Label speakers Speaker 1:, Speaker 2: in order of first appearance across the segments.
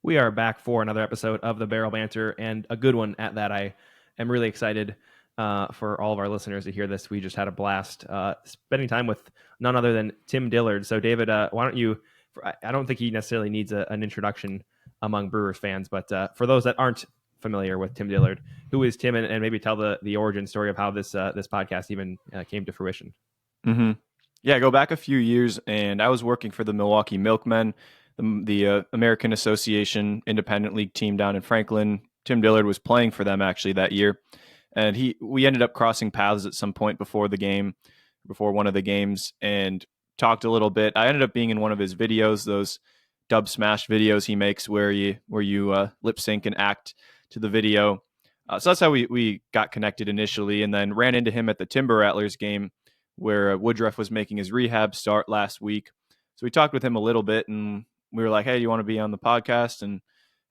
Speaker 1: We are back for another episode of the Barrel Banter, and a good one at that. I am really excited for all of our listeners to hear this. We just had a blast spending time with none other than Tim Dillard. So, David, why don't you? I don't think he necessarily needs an introduction among Brewers fans, but for those that aren't familiar with Tim Dillard, who is Tim, and maybe tell the origin story of how this podcast even came to fruition.
Speaker 2: Mm-hmm. Yeah, go back a few years, and I was working for the Milwaukee Milkmen, the American Association Independent League team down in Franklin. Tim Dillard was playing for them actually that year, and we ended up crossing paths at some point before one of the games, and talked a little bit. I ended up being in one of his videos, those dub smash videos he makes where you lip sync and act to the video. So that's how we got connected initially, and then ran into him at the Timber Rattlers game where Woodruff was making his rehab start last week. So we talked with him a little bit, and we were like, "Hey, do you want to be on the podcast?"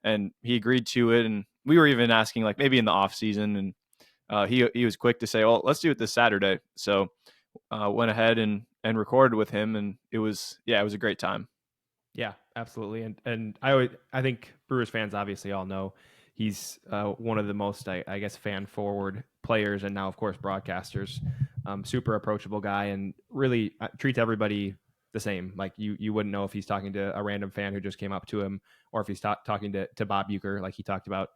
Speaker 2: And he agreed to it. And we were even asking, like, maybe in the off season, and he was quick to say, "Well, let's do it this Saturday." So went ahead and recorded with him, and it was a great time.
Speaker 1: Yeah, absolutely. And I think Brewers fans obviously all know he's one of the most, I guess, fan forward players, and now of course broadcasters. Super approachable guy, and really treats everybody the same. Like you wouldn't know if he's talking to a random fan who just came up to him, or if he's talking to Bob Uecker, like he talked about.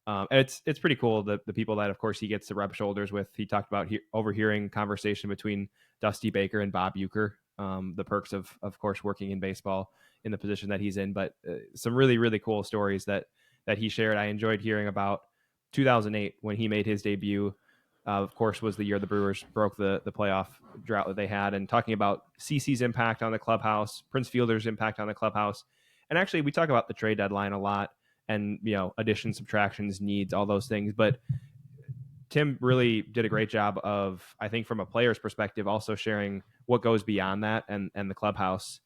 Speaker 1: And it's pretty cool, the people that of course he gets to rub shoulders with. He talked about overhearing conversation between Dusty Baker and Bob Uecker, the perks of course working in baseball in the position that he's in, but some really, really cool stories that he shared. I enjoyed hearing about 2008 when he made his debut. Of course, was the year the Brewers broke the playoff drought that they had, and talking about CC's impact on the clubhouse, Prince Fielder's impact on the clubhouse. And actually, we talk about the trade deadline a lot, and additions, subtractions, needs, all those things. But Tim really did a great job of, I think, from a player's perspective, also sharing what goes beyond that and the clubhouse,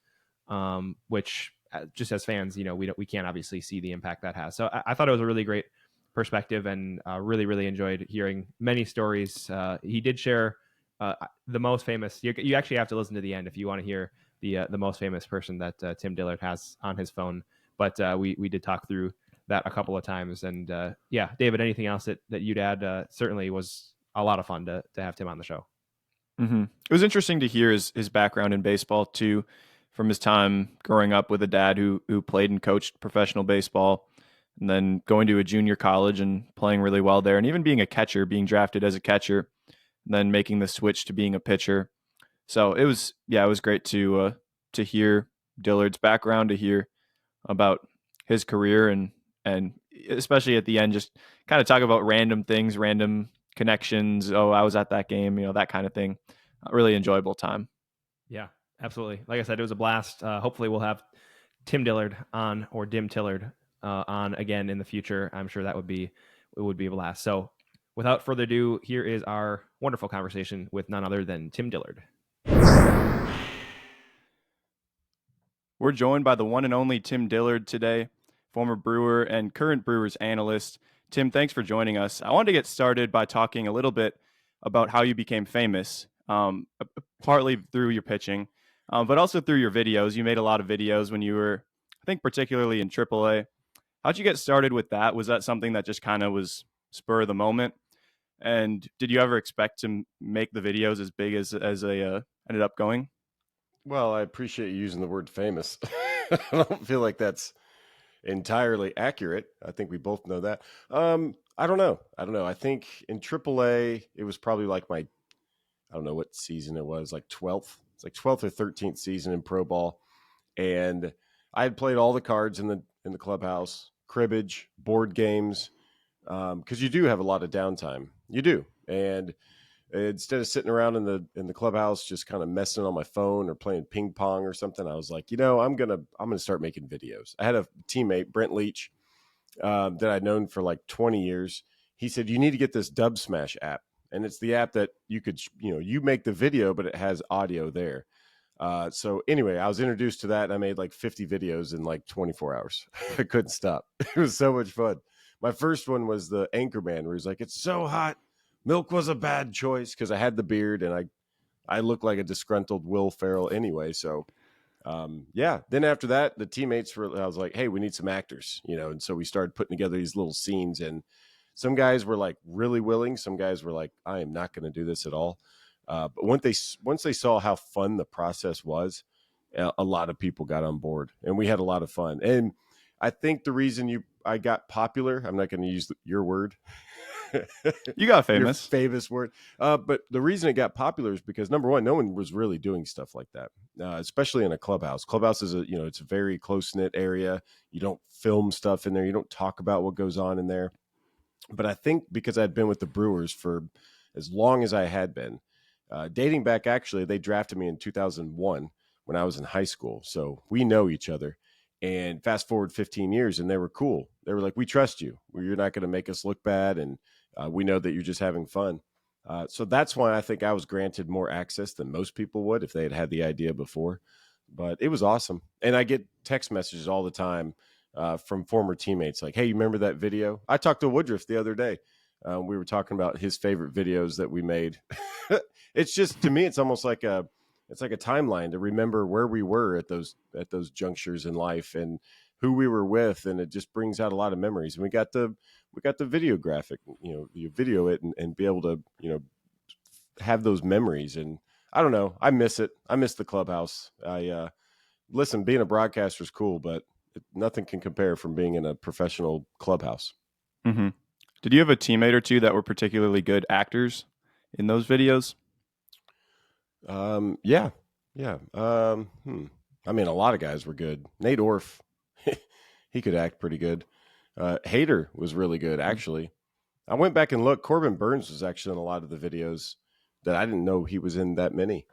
Speaker 1: which just as fans, we can't obviously see the impact that has. So I thought it was a really great perspective, and really, really enjoyed hearing many stories. He did share the most famous. You actually have to listen to the end if you want to hear the most famous person that Tim Dillard has on his phone. But we did talk through that a couple of times, and yeah, David, anything else that you'd add? Certainly was a lot of fun to have Tim on the show.
Speaker 2: Mm-hmm. It was interesting to hear his background in baseball too, from his time growing up with a dad who played and coached professional baseball, and then going to a junior college and playing really well there, and even being a catcher, being drafted as a catcher, and then making the switch to being a pitcher. So it was great to hear Dillard's background, to hear about his career, and especially at the end, just kind of talk about random things, random connections. Oh, I was at that game, that kind of thing. A really enjoyable time.
Speaker 1: Yeah, absolutely. Like I said, it was a blast. Hopefully we'll have Tim Dillard on, or Dim Tillard on again in the future. I'm sure it would be a blast. So without further ado, here is our wonderful conversation with none other than Tim Dillard.
Speaker 2: We're joined by the one and only Tim Dillard today, former Brewer and current Brewers analyst. Tim, thanks for joining us. I wanted to get started by talking a little bit about how you became famous, partly through your pitching, but also through your videos. You made a lot of videos when you were, I think, particularly in AAA. How'd you get started with that? Was that something that just kind of was spur of the moment? And did you ever expect to make the videos as big as they ended up going?
Speaker 3: Well, I appreciate you using the word famous. I don't feel like that's entirely accurate. I think we both know that. I don't know. I think in AAA, it was probably like I don't know what season it was, like 12th. It's like 12th or 13th season in pro ball. And I had played all the cards in the clubhouse, cribbage, board games, because you do have a lot of downtime. You do. And instead of sitting around in the clubhouse just kind of messing on my phone or playing ping pong or something, I was like, I'm gonna start making videos. I had a teammate, Brent Leach, that I'd known for like 20 years. He said, you need to get this Dub Smash app, and it's the app that you could you make the video but it has audio there. So anyway, I was introduced to that, and I made like 50 videos in like 24 hours. I couldn't stop. It was so much fun. My first one was the Anchorman, where he's like, it's so hot, milk was a bad choice, because I had the beard and I looked like a disgruntled Will Ferrell anyway. So yeah. Then after that, the teammates were. I was like, hey, we need some actors, and so we started putting together these little scenes. And some guys were like really willing. Some guys were like, I am not going to do this at all. But once they saw how fun the process was, a lot of people got on board, and we had a lot of fun. And I think the reason I got popular. I'm not going to use your word.
Speaker 2: You got
Speaker 3: Your
Speaker 2: famous.
Speaker 3: famous word. But the reason it got popular is because, number one, no one was really doing stuff like that, especially in a clubhouse. Clubhouse is it's a very close knit area. You don't film stuff in there. You don't talk about what goes on in there. But I think because I'd been with the Brewers for as long as I had been, dating back, actually, they drafted me in 2001 when I was in high school. So we know each other. And fast forward 15 years, and they were cool. They were like, we trust you. You're not going to make us look bad. And we know that you're just having fun. So that's why I think I was granted more access than most people would if they had had the idea before. But it was awesome. And I get text messages all the time from former teammates like, hey, you remember that video? I talked to Woodruff the other day. We were talking about his favorite videos that we made. It's just, to me, it's almost like a timeline to remember where we were at those junctures in life and who we were with, and it just brings out a lot of memories. And we got the video graphic, you video it and be able to have those memories. And I don't know, I miss it. I miss the clubhouse. Listen, being a broadcaster is cool, but nothing can compare from being in a professional clubhouse.
Speaker 2: Mm-hmm. Did you have a teammate or two that were particularly good actors in those videos?
Speaker 3: Yeah. I mean, a lot of guys were good. Nate Orff, he could act pretty good. Hader was really good, actually. I went back and looked. Corbin Burns was actually in a lot of the videos that I didn't know he was in that many.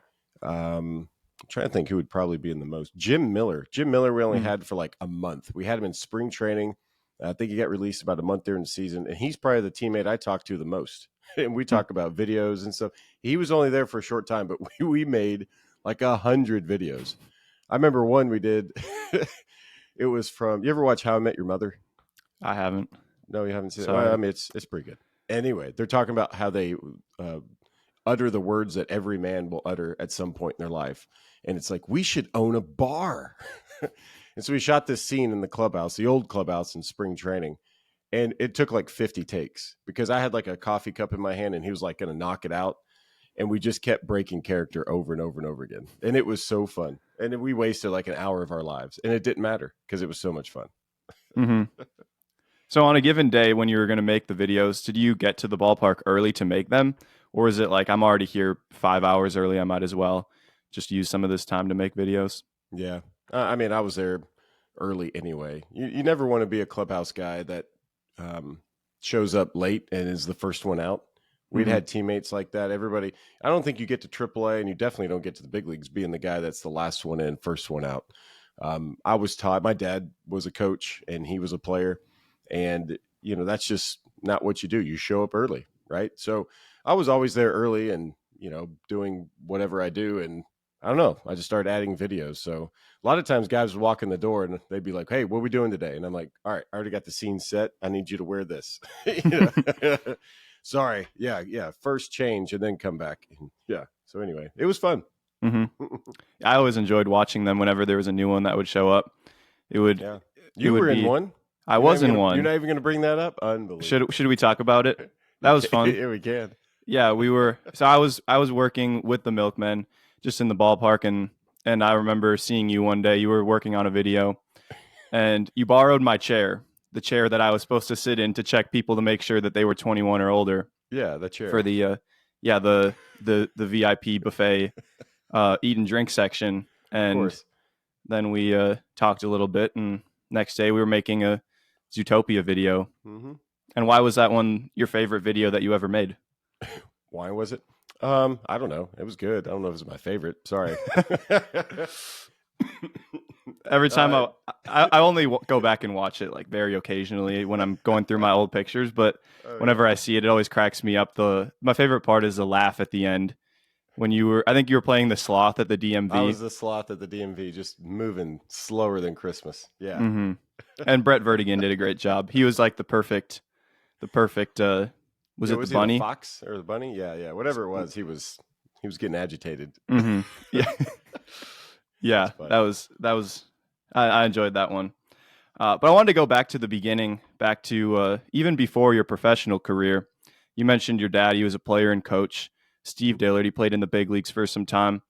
Speaker 3: I'm trying to think who would probably be in the most. Jim Miller. We only had for like a month. We had him in spring training. I think he got released about a month during the season, and he's probably the teammate I talked to the most. And we talk about videos and stuff. He was only there for a short time, but we made like 100 videos. I remember one we did. It was from. You ever watch How I Met Your Mother?
Speaker 2: I haven't.
Speaker 3: No, you haven't seen it.
Speaker 2: Sorry.
Speaker 3: Well, I mean, it's pretty good. Anyway, they're talking about how they utter the words that every man will utter at some point in their life, and it's like, we should own a bar. And so we shot this scene in the clubhouse, the old clubhouse in spring training, and it took like 50 takes because I had like a coffee cup in my hand, and he was like going to knock it out, and we just kept breaking character over and over and over again, and it was so fun. And then we wasted like an hour of our lives, and it didn't matter because it was so much fun.
Speaker 2: Mm-hmm. So on a given day when you were going to make the videos, did you get to the ballpark early to make them? Or is it like, I'm already here 5 hours early, I might as well just use some of this time to make videos?
Speaker 3: Yeah. I mean, I was there early anyway. You never want to be a clubhouse guy that shows up late and is the first one out. We'd had teammates like that. Everybody, I don't think you get to AAA, and you definitely don't get to the big leagues being the guy that's the last one in, first one out. I was taught, my dad was a coach and he was a player, and that's just not what you do. You show up early, right? So I was always there early and doing whatever I do, and I don't know, I just started adding videos. So a lot of times guys would walk in the door and they'd be like, hey, what are we doing today? And I'm like, all right, I already got the scene set. I need you to wear this. Sorry. Yeah. First change and then come back. Yeah. So anyway, it was fun.
Speaker 2: Mm-hmm. I always enjoyed watching them whenever there was a new one that would show up. It would.
Speaker 3: Yeah. You were in one?
Speaker 2: I was in one.
Speaker 3: You're not even going to bring that up? Unbelievable.
Speaker 2: Should we talk about it? That was fun.
Speaker 3: Yeah, we can.
Speaker 2: Yeah, we were. So I was working with the Milkmen just in the ballpark, and I remember seeing you one day. You were working on a video, and you borrowed my chair, the chair that I was supposed to sit in to check people to make sure that they were 21 or older.
Speaker 3: Yeah, the chair
Speaker 2: for the the VIP buffet eat and drink section. And then we talked a little bit, and next day we were making a Zootopia video.
Speaker 3: Mm-hmm.
Speaker 2: And why was that one your favorite video that you ever made?
Speaker 3: Why was it? I don't know. It was good. I don't know if it was my favorite. Sorry.
Speaker 2: Every time I only go back and watch it like very occasionally when I'm going through my old pictures, but whenever I see it, it always cracks me up. My favorite part is the laugh at the end when I think you were playing the sloth at the DMV.
Speaker 3: I was the sloth at the DMV, just moving slower than Christmas. Yeah.
Speaker 2: Mm-hmm. And Brett Vertigan did a great job. He was like the perfect. Was it the bunny?
Speaker 3: The fox or the bunny? Yeah. Whatever it was, he was getting agitated.
Speaker 2: Mm-hmm. Yeah. Yeah,
Speaker 3: That's
Speaker 2: that was I enjoyed that one. But I wanted to go back to the beginning, back to even before your professional career. You mentioned your dad; he was a player and coach. Steve Dillard, he played in the big leagues for some time.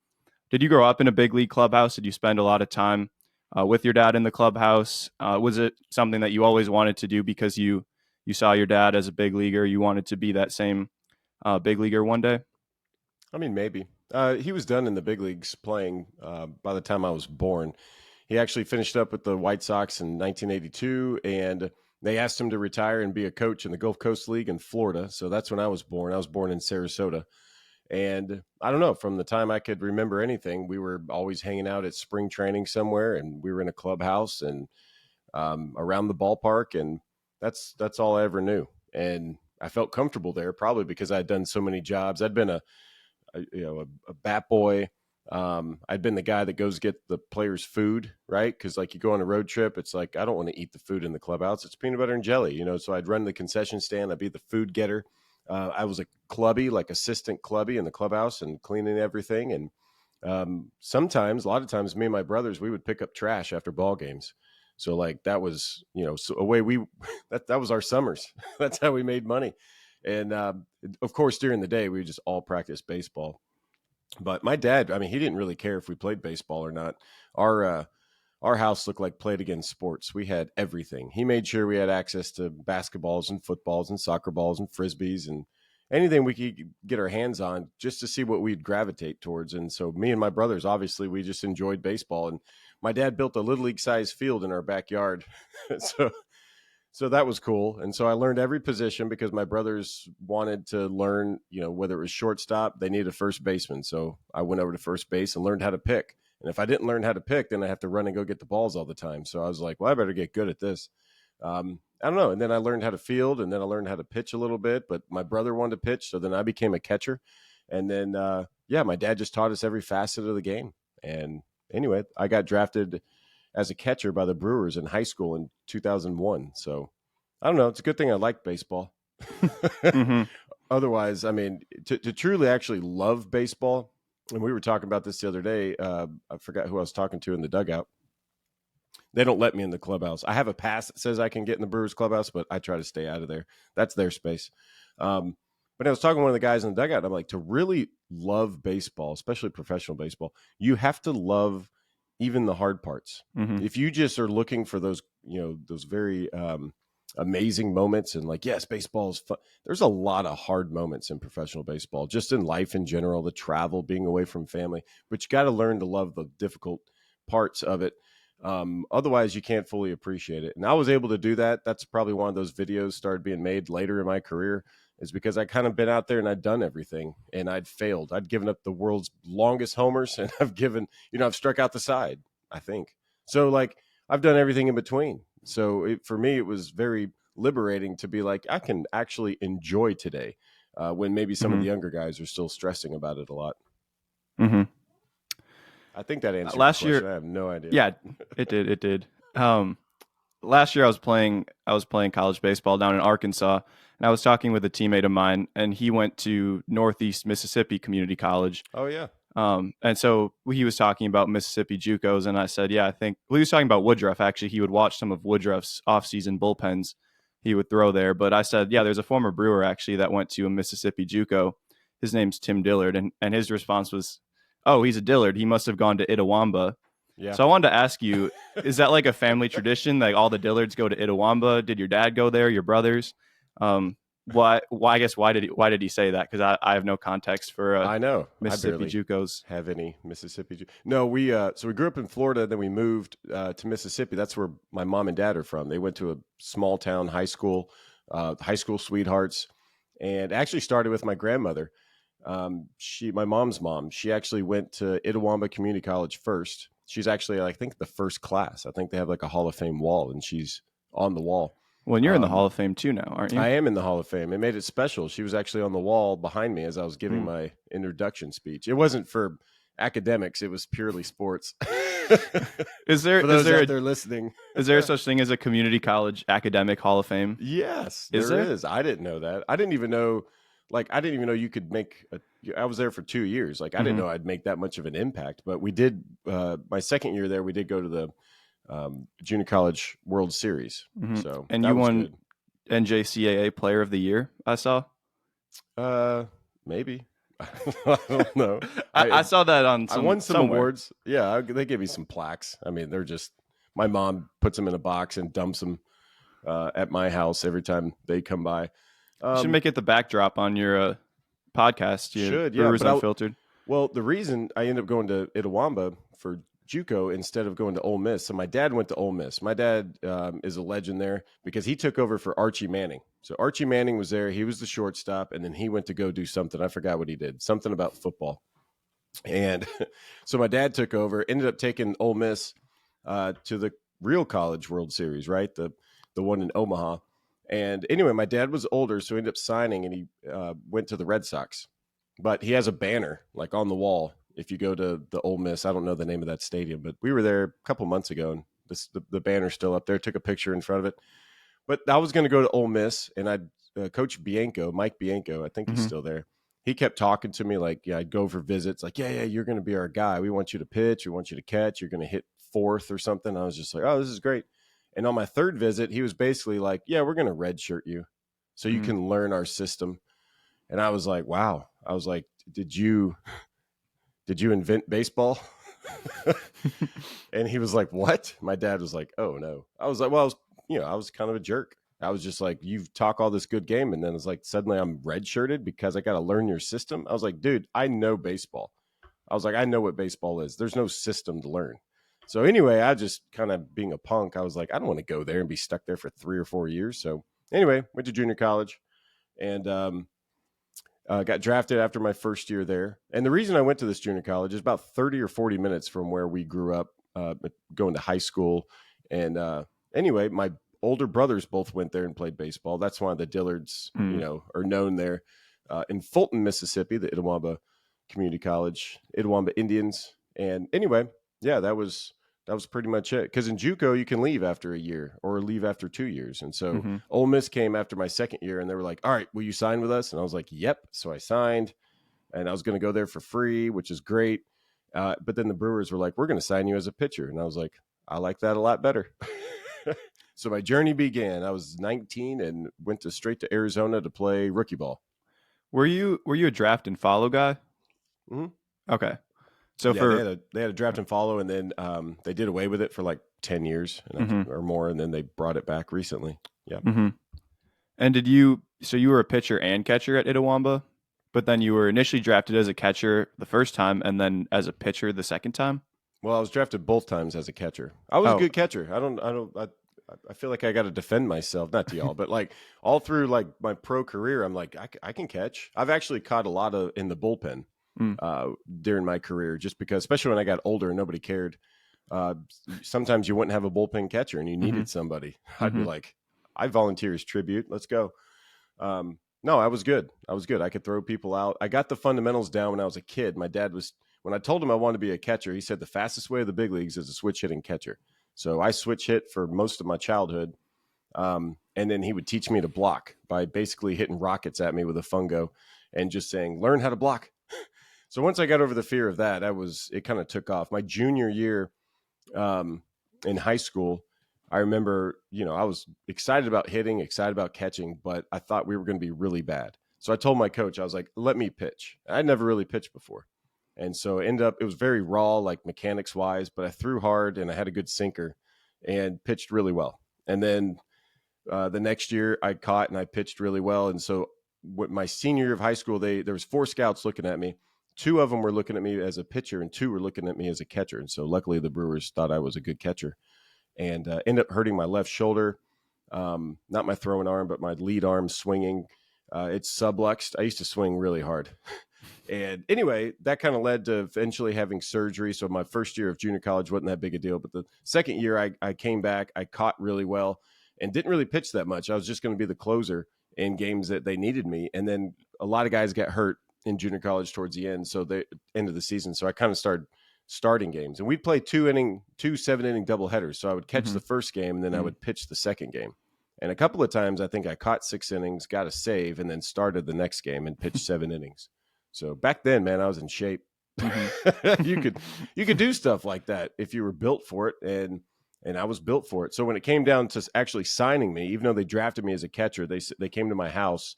Speaker 2: Did you grow up in a big league clubhouse? Did you spend a lot of time with your dad in the clubhouse? Was it something that you always wanted to do because you saw your dad as a big leaguer? You wanted to be that same big leaguer one day?
Speaker 3: I mean, maybe. He was done in the big leagues playing by the time I was born. He actually finished up with the White Sox in 1982, and they asked him to retire and be a coach in the Gulf Coast League in Florida. So that's when I was born. I was born in Sarasota. And I don't know, from the time I could remember anything, we were always hanging out at spring training somewhere, and we were in a clubhouse and around the ballpark. And that's all I ever knew. And I felt comfortable there, probably because I'd done so many jobs. I'd been a bat boy. I'd been the guy that goes get the players food, right? Because like you go on a road trip, it's like I don't want to eat the food in the clubhouse. It's peanut butter and jelly, So I'd run the concession stand. I'd be the food getter. I was a clubby, like assistant clubby in the clubhouse and cleaning everything. And sometimes, a lot of times, me and my brothers, we would pick up trash after ball games. So like that was, so a way that was our summers. That's how we made money. And of course, during the day, we would just all practice baseball. But my dad, I mean, he didn't really care if we played baseball or not. Our house looked like played against sports. We had everything. He made sure we had access to basketballs and footballs and soccer balls and frisbees and anything we could get our hands on just to see what we'd gravitate towards. And so me and my brothers, obviously, we just enjoyed baseball. And my dad built a little league size field in our backyard. So that was cool. And so I learned every position because my brothers wanted to learn, whether it was shortstop, they needed a first baseman. So I went over to first base and learned how to pick. And if I didn't learn how to pick, then I have to run and go get the balls all the time. So I was like, well, I better get good at this. I don't know. And then I learned how to field, and then I learned how to pitch a little bit. But my brother wanted to pitch, so then I became a catcher. And then, my dad just taught us every facet of the game. And anyway, I got drafted as a catcher by the Brewers in high school in 2001. So I don't know. It's a good thing I like baseball.
Speaker 2: Mm-hmm.
Speaker 3: Otherwise, I mean, to truly actually love baseball, and we were talking about this the other day. I forgot who I was talking to in the dugout. They don't let me in the clubhouse. I have a pass that says I can get in the Brewers clubhouse, but I try to stay out of there. That's their space. But I was talking to one of the guys in the dugout. I'm like, to really love baseball, especially professional baseball, you have to love even the hard parts.
Speaker 2: Mm-hmm.
Speaker 3: If you just are looking for those, those very amazing moments and like, yes, baseball is fun. There's a lot of hard moments in professional baseball, just in life in general, the travel, being away from family, but you got to learn to love the difficult parts of it. Otherwise you can't fully appreciate it. And I was able to do that. That's probably one of those videos started being made later in my career, is because I kind of been out there and I'd done everything and I'd failed. I'd given up the world's longest homers and I've struck out the side, I think. So like I've done everything in between. So for me, it was very liberating to be like, I can actually enjoy today when maybe some of the younger guys are still stressing about it a lot.
Speaker 2: Mm-hmm.
Speaker 3: I think that answered
Speaker 2: last
Speaker 3: your question.
Speaker 2: year,
Speaker 3: I have no idea.
Speaker 2: Yeah, it did. Last year I was playing college baseball down in Arkansas, and I was talking with a teammate of mine, and he went to Northeast Mississippi Community College.
Speaker 3: Oh yeah.
Speaker 2: And so he was talking about Mississippi JUCOs, and I said, yeah, he was talking about Woodruff. Actually, he would watch some of Woodruff's off-season bullpens he would throw there. But I said, yeah, there's a former Brewer actually that went to a Mississippi JUCO. His name's Tim Dillard, and his response was, oh, he's a Dillard. He must have gone to Itawamba.
Speaker 3: Yeah.
Speaker 2: So I wanted to ask you, is that like a family tradition? Like all the Dillards go to Itawamba? Did your dad go there? Your brothers? Why did he say that? Because I have no context for
Speaker 3: I know
Speaker 2: Mississippi JUCOs.
Speaker 3: Have any Mississippi? No, we grew up in Florida, then we moved to Mississippi. That's where my mom and dad are from. They went to a small town high school sweethearts, and actually started with my grandmother. My mom's mom, she actually went to Itawamba Community College first. She's actually, I think, the first class. I think they have like a Hall of Fame wall, and she's on the wall.
Speaker 2: Well, and you're in the Hall of Fame too now, aren't you?
Speaker 3: I am in the Hall of Fame. It made it special. She was actually on the wall behind me as I was giving my introduction speech. It wasn't for academics. It was purely sports.
Speaker 2: Is there
Speaker 3: out there listening?
Speaker 2: Is there such thing as a community college academic Hall of Fame?
Speaker 3: Yes,
Speaker 2: there
Speaker 3: is. I didn't know that. I didn't even know like I didn't even know you could make I was there for 2 years. Like I didn't
Speaker 2: Mhm.
Speaker 3: know I'd make that much of an impact, but we did. My second year there, we did go to the Junior College World Series,
Speaker 2: Mhm.
Speaker 3: so
Speaker 2: And
Speaker 3: that
Speaker 2: you
Speaker 3: was
Speaker 2: won
Speaker 3: good.
Speaker 2: NJCAA Player of the Year, I saw.
Speaker 3: Maybe I don't know.
Speaker 2: I saw that on
Speaker 3: I won some
Speaker 2: somewhere.
Speaker 3: awards. Yeah, they gave me some plaques. I mean, they're just my mom puts them in a box and dumps them at my house every time they come by.
Speaker 2: You should make it the backdrop on your podcast, your
Speaker 3: Should yeah,
Speaker 2: Brewers
Speaker 3: but
Speaker 2: Unfiltered.
Speaker 3: well, the reason I ended up going to Itawamba for JUCO instead of going to Ole Miss. So my dad went to Ole Miss. My dad is a legend there because he took over for Archie Manning. So Archie Manning was there. He was the shortstop, and then he went to go do something. I forgot what he did. Something about football. And so my dad took over. Ended up taking Ole Miss to the real College World Series, right? The one in Omaha. And anyway, my dad was older, so he ended up signing, and he went to the Red Sox. But he has a banner like on the wall. If you go to the Ole Miss, I don't know the name of that stadium, but we were there a couple months ago, and the banner's still up there. Took a picture in front of it. But I was going to go to Ole Miss, and I'd Coach Bianco, Mike Bianco, I think he's
Speaker 2: Mhm.
Speaker 3: still there. He kept talking to me like, yeah, I'd go for visits, like, yeah, you're going to be our guy. We want you to pitch. We want you to catch. You're going to hit fourth or something. I was just like, oh, this is great. And on my third visit, he was basically like, yeah, we're going to redshirt you so you
Speaker 2: Mhm.
Speaker 3: can learn our system. And I was like, wow. I was like, did you invent baseball? And he was like, what? My dad was like, oh no. I was like, well, I was kind of a jerk. I was just like, you talk all this good game, and then it's like suddenly I'm redshirted because I got to learn your system. I was like, dude, I know baseball. I was like, I know what baseball is. There's no system to learn. So anyway, I just kind of being a punk, I was like, I don't want to go there and be stuck there for 3 or 4 years. So anyway, went to junior college, and got drafted after my first year there. And the reason I went to this junior college is about 30 or 40 minutes from where we grew up, going to high school. And anyway, my older brothers both went there and played baseball. That's why the Dillards,
Speaker 2: Mm.
Speaker 3: are known there. In Fulton, Mississippi, the Itawamba Community College, Itawamba Indians. And anyway, yeah, that was pretty much it. Because in JUCO, you can leave after a year or leave after 2 years. And so
Speaker 2: Mhm.
Speaker 3: Ole Miss came after my second year, and they were like, all right, will you sign with us? And I was like, yep. So I signed, and I was going to go there for free, which is great. But then the Brewers were like, we're going to sign you as a pitcher. And I was like, I like that a lot better. So my journey began. I was 19 and went straight to Arizona to play rookie ball.
Speaker 2: Were you a draft and follow guy?
Speaker 3: Mhm.
Speaker 2: Okay. So
Speaker 3: Yeah,
Speaker 2: for
Speaker 3: they had a draft and follow, and then they did away with it for like 10 years
Speaker 2: Mhm.
Speaker 3: or more, and then they brought it back recently. Yeah.
Speaker 2: Mhm. And so you were a pitcher and catcher at Itawamba, but then you were initially drafted as a catcher the first time and then as a pitcher the second time?
Speaker 3: Well, I was drafted both times as a catcher. I was a
Speaker 2: Oh.
Speaker 3: good catcher. I feel like I got to defend myself, not to y'all, but like all through like my pro career, I'm like, I can catch. I've actually caught a lot of in the bullpen
Speaker 2: Mm.
Speaker 3: during my career, just because, especially when I got older and nobody cared. Uh, Sometimes you wouldn't have a bullpen catcher and you needed
Speaker 2: Mhm.
Speaker 3: somebody. I'd be
Speaker 2: Mhm.
Speaker 3: like, I volunteer as tribute. Let's go. No, I was good. I could throw people out. I got the fundamentals down when I was a kid. My dad was, when I told him I wanted to be a catcher, he said the fastest way to the big leagues is a switch hitting catcher. So I switch hit for most of my childhood. And then he would teach me to block by basically hitting rockets at me with a fungo and just saying, learn how to block. So once I got over the fear of that, it kind of took off. My junior year um, in high school, I remember, I was excited about hitting, excited about catching, but I thought we were going to be really bad. So I told my coach, I was like, let me pitch. I'd never really pitched before. And so it was very raw, like mechanics wise, but I threw hard and I had a good sinker and pitched really well. And then the next year I caught and I pitched really well. And so my senior year of high school, there was 4 scouts looking at me. 2 of them were looking at me as a pitcher and 2 were looking at me as a catcher. And so luckily the Brewers thought I was a good catcher, and ended up hurting my left shoulder. Not my throwing arm, but my lead arm swinging. It's subluxed. I used to swing really hard. And anyway, that kind of led to eventually having surgery. So my first year of junior college wasn't that big a deal. But the second year I came back, I caught really well and didn't really pitch that much. I was just going to be the closer in games that they needed me. And then a lot of guys got hurt in junior college towards the end. So the end of the season. So I kind of started starting games, and we'd play 2 7-inning doubleheaders. So I would catch
Speaker 2: Mhm.
Speaker 3: the first game and then I
Speaker 2: Mhm.
Speaker 3: would pitch the second game. And a couple of times I think I caught 6 innings, got a save, and then started the next game and pitched 7 innings. So back then, man, I was in shape. you could do stuff like that if you were built for it, and I was built for it. So when it came down to actually signing me, even though they drafted me as a catcher, they came to my house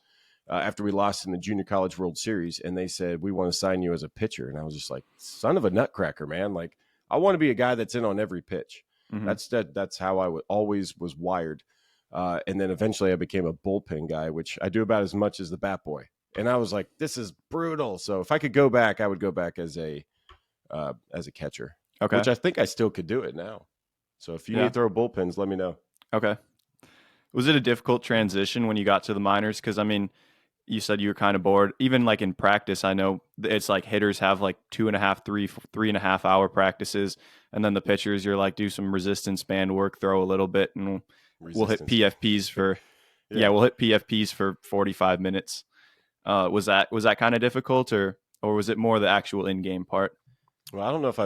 Speaker 3: after we lost in the Junior College World Series, and they said, "We want to sign you as a pitcher." And I was just like, "Son of a nutcracker, man! Like, I want to be a guy that's in on every pitch." That's how I always was wired. And then eventually I became a bullpen guy, which I do about as much as the bat boy. And I was like, "This is brutal." So if I could go back, I would go back as a catcher,
Speaker 2: Okay.
Speaker 3: which I think I still could do it now. So if you need to throw bullpens, let me know.
Speaker 2: Okay. Was it a difficult transition when you got to the minors? Because, I mean, you said you were kind of bored. Even like in practice, I know it's like hitters have like 2.5, 3.5 hour practices. And then the pitchers, you're like, do some resistance band work, throw a little bit, and we'll hit PFPs for, we'll hit PFPs for 45 minutes. Was that kind of difficult, or was it more the actual in-game part?
Speaker 3: Well, I don't know if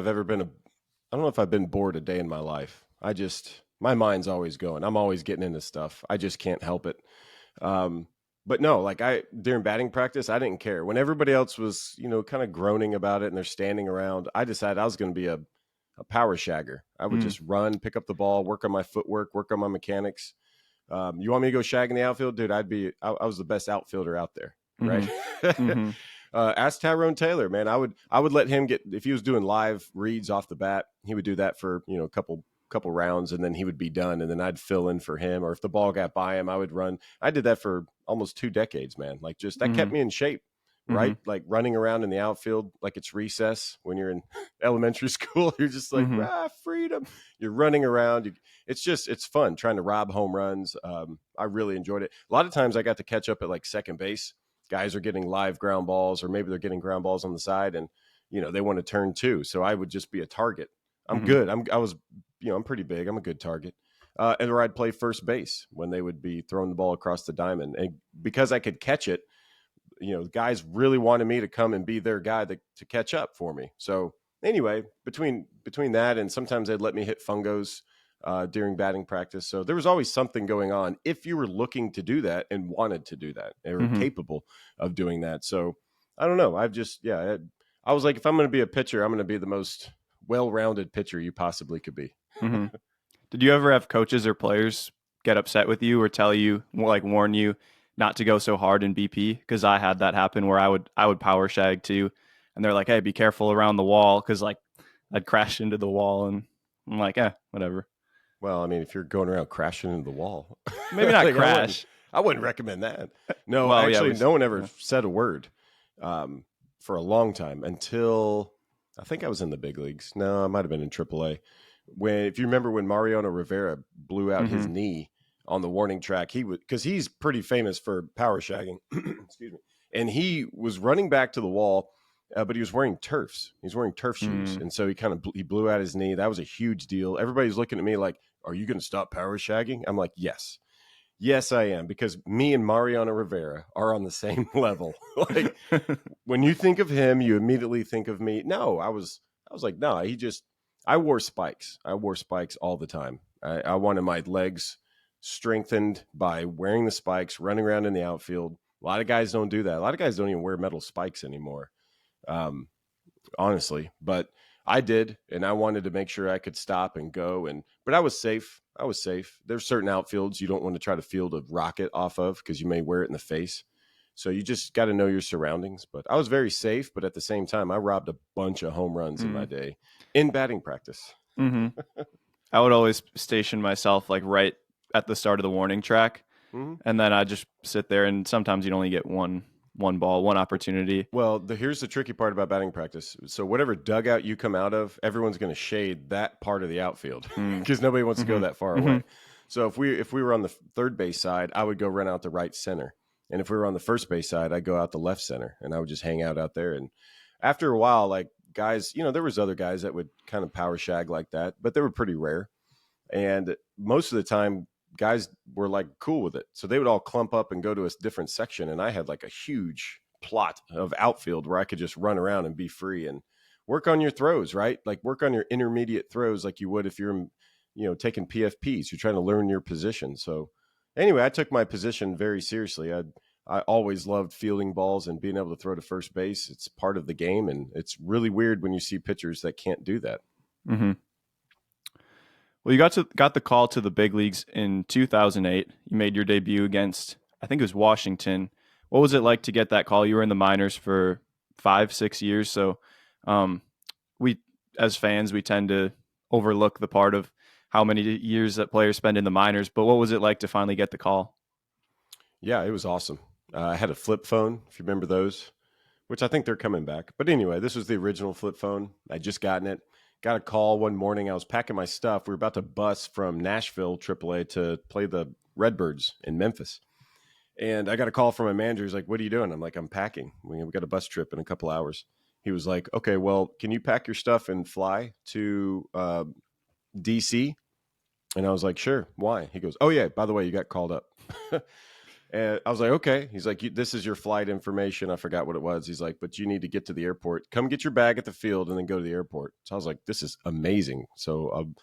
Speaker 3: I've been bored a day in my life. My mind's always going. I'm always getting into stuff. I just can't help it. But no, like during batting practice, I didn't care. When everybody else was, kind of groaning about it and they're standing around, I decided I was going to be a power shagger. I would just run, pick up the ball, work on my footwork, work on my mechanics. You want me to go shag in the outfield? Dude, I was the best outfielder out there. Right. Ask Tyrone Taylor, man. I would let him if he was doing live reads off the bat, he would do that for, a couple rounds, and then he would be done, and then I'd fill in for him. Or if the ball got by him, I would run. I did that for almost 2 decades, man. Like, just that kept me in shape, right? Like running around in the outfield like it's recess when you're in elementary school. You're just like, freedom. You're running around. It's fun trying to rob home runs. I really enjoyed it. A lot of times I got to catch up at like second base. Guys are getting live ground balls, or maybe they're getting ground balls on the side, and they want to turn too. So I would just be a target. I'm good. I'm pretty big. I'm a good target. Or I'd play first base when they would be throwing the ball across the diamond. And because I could catch it, guys really wanted me to come and be their guy to catch up for me. So anyway, between that, and sometimes they'd let me hit fungos during batting practice. So there was always something going on if you were looking to do that and wanted to do that, or capable of doing that. So I don't know. I was like, if I'm going to be a pitcher, I'm going to be the most well-rounded pitcher you possibly could be.
Speaker 2: Did you ever have coaches or players get upset with you or tell you, like, warn you not to go so hard in BP? Because I had that happen where I would power shag too, and they're like, "Hey, be careful around the wall," because like I'd crash into the wall, and I'm like, whatever.
Speaker 3: Well, I mean, if you're going around crashing into the wall,
Speaker 2: maybe not crash.
Speaker 3: I wouldn't recommend that. No, well, actually, no one ever said a word for a long time, until I think I was in the big leagues. No, I might have been in AAA. If you remember when Mariano Rivera blew out his knee on the warning track, because he's pretty famous for power shagging. Excuse me. And he was running back to the wall, but he was wearing turfs. He's wearing turf shoes. And so he blew out his knee. That was a huge deal. Everybody's looking at me like, "Are you going to stop power shagging?" I'm like, yes. Yes, I am, because me and Mariano Rivera are on the same level. Like, when you think of him, you immediately think of me. No, I was like, no, I wore spikes. I wore spikes all the time. I wanted my legs strengthened by wearing the spikes, running around in the outfield. A lot of guys don't do that. A lot of guys don't even wear metal spikes anymore, honestly. But I did, and I wanted to make sure I could stop and go. But I was safe. There's certain outfields you don't want to try to field a rocket off of, because you may wear it in the face. So you just got to know your surroundings. But I was very safe. But at the same time, I robbed a bunch of home runs in my day in batting practice.
Speaker 2: I would always station myself like right at the start of the warning track. And then I just sit there, and sometimes you'd only get one ball, one opportunity.
Speaker 3: Well, here's the tricky part about batting practice. So whatever dugout you come out of, everyone's going to shade that part of the outfield, because nobody wants to go that far away. So if we were on the third base side, I would go run out the right center. And if we were on the first base side, I'd go out the left center, and I would just hang out there. And after a while, like, guys, there was other guys that would kind of power shag like that, but they were pretty rare. And most of the time, guys were like cool with it. So they would all clump up and go to a different section. And I had like a huge plot of outfield where I could just run around and be free and work on your throws, right? Like, work on your intermediate throws like you would if you're, taking PFPs. You're trying to learn your position. So Anyway, I took my position very seriously. I always loved fielding balls and being able to throw to first base. It's part of the game, and it's really weird when you see pitchers that can't do that.
Speaker 2: Mm-hmm. Well, you got the call to the big leagues in 2008. You made your debut against, I think it was Washington. What was it like to get that call? You were in the minors for 5-6 years, so we as fans we tend to overlook the part of how many years that players spend in the minors. But what was it like to finally get the call?
Speaker 3: Yeah, it was awesome. I had a flip phone, if you remember those, which I think they're coming back. But anyway, this was the original flip phone. I just gotten it. Got a call one morning. I was packing my stuff. We were about to bus from Nashville AAA to play the Redbirds in Memphis. And I got a call from my manager. He's like, "What are you doing?" I'm like, "I'm packing. We got a bus trip in a couple hours." He was like, "Okay, well, can you pack your stuff and fly to DC?" And I was like, "Sure. Why?" He goes, "Oh, yeah, by the way, you got called up." And I was like, "Okay." He's like, "This is your flight information." I forgot what it was. He's like, "But you need to get to the airport. Come get your bag at the field and then go to the airport." So I was like, "This is amazing." So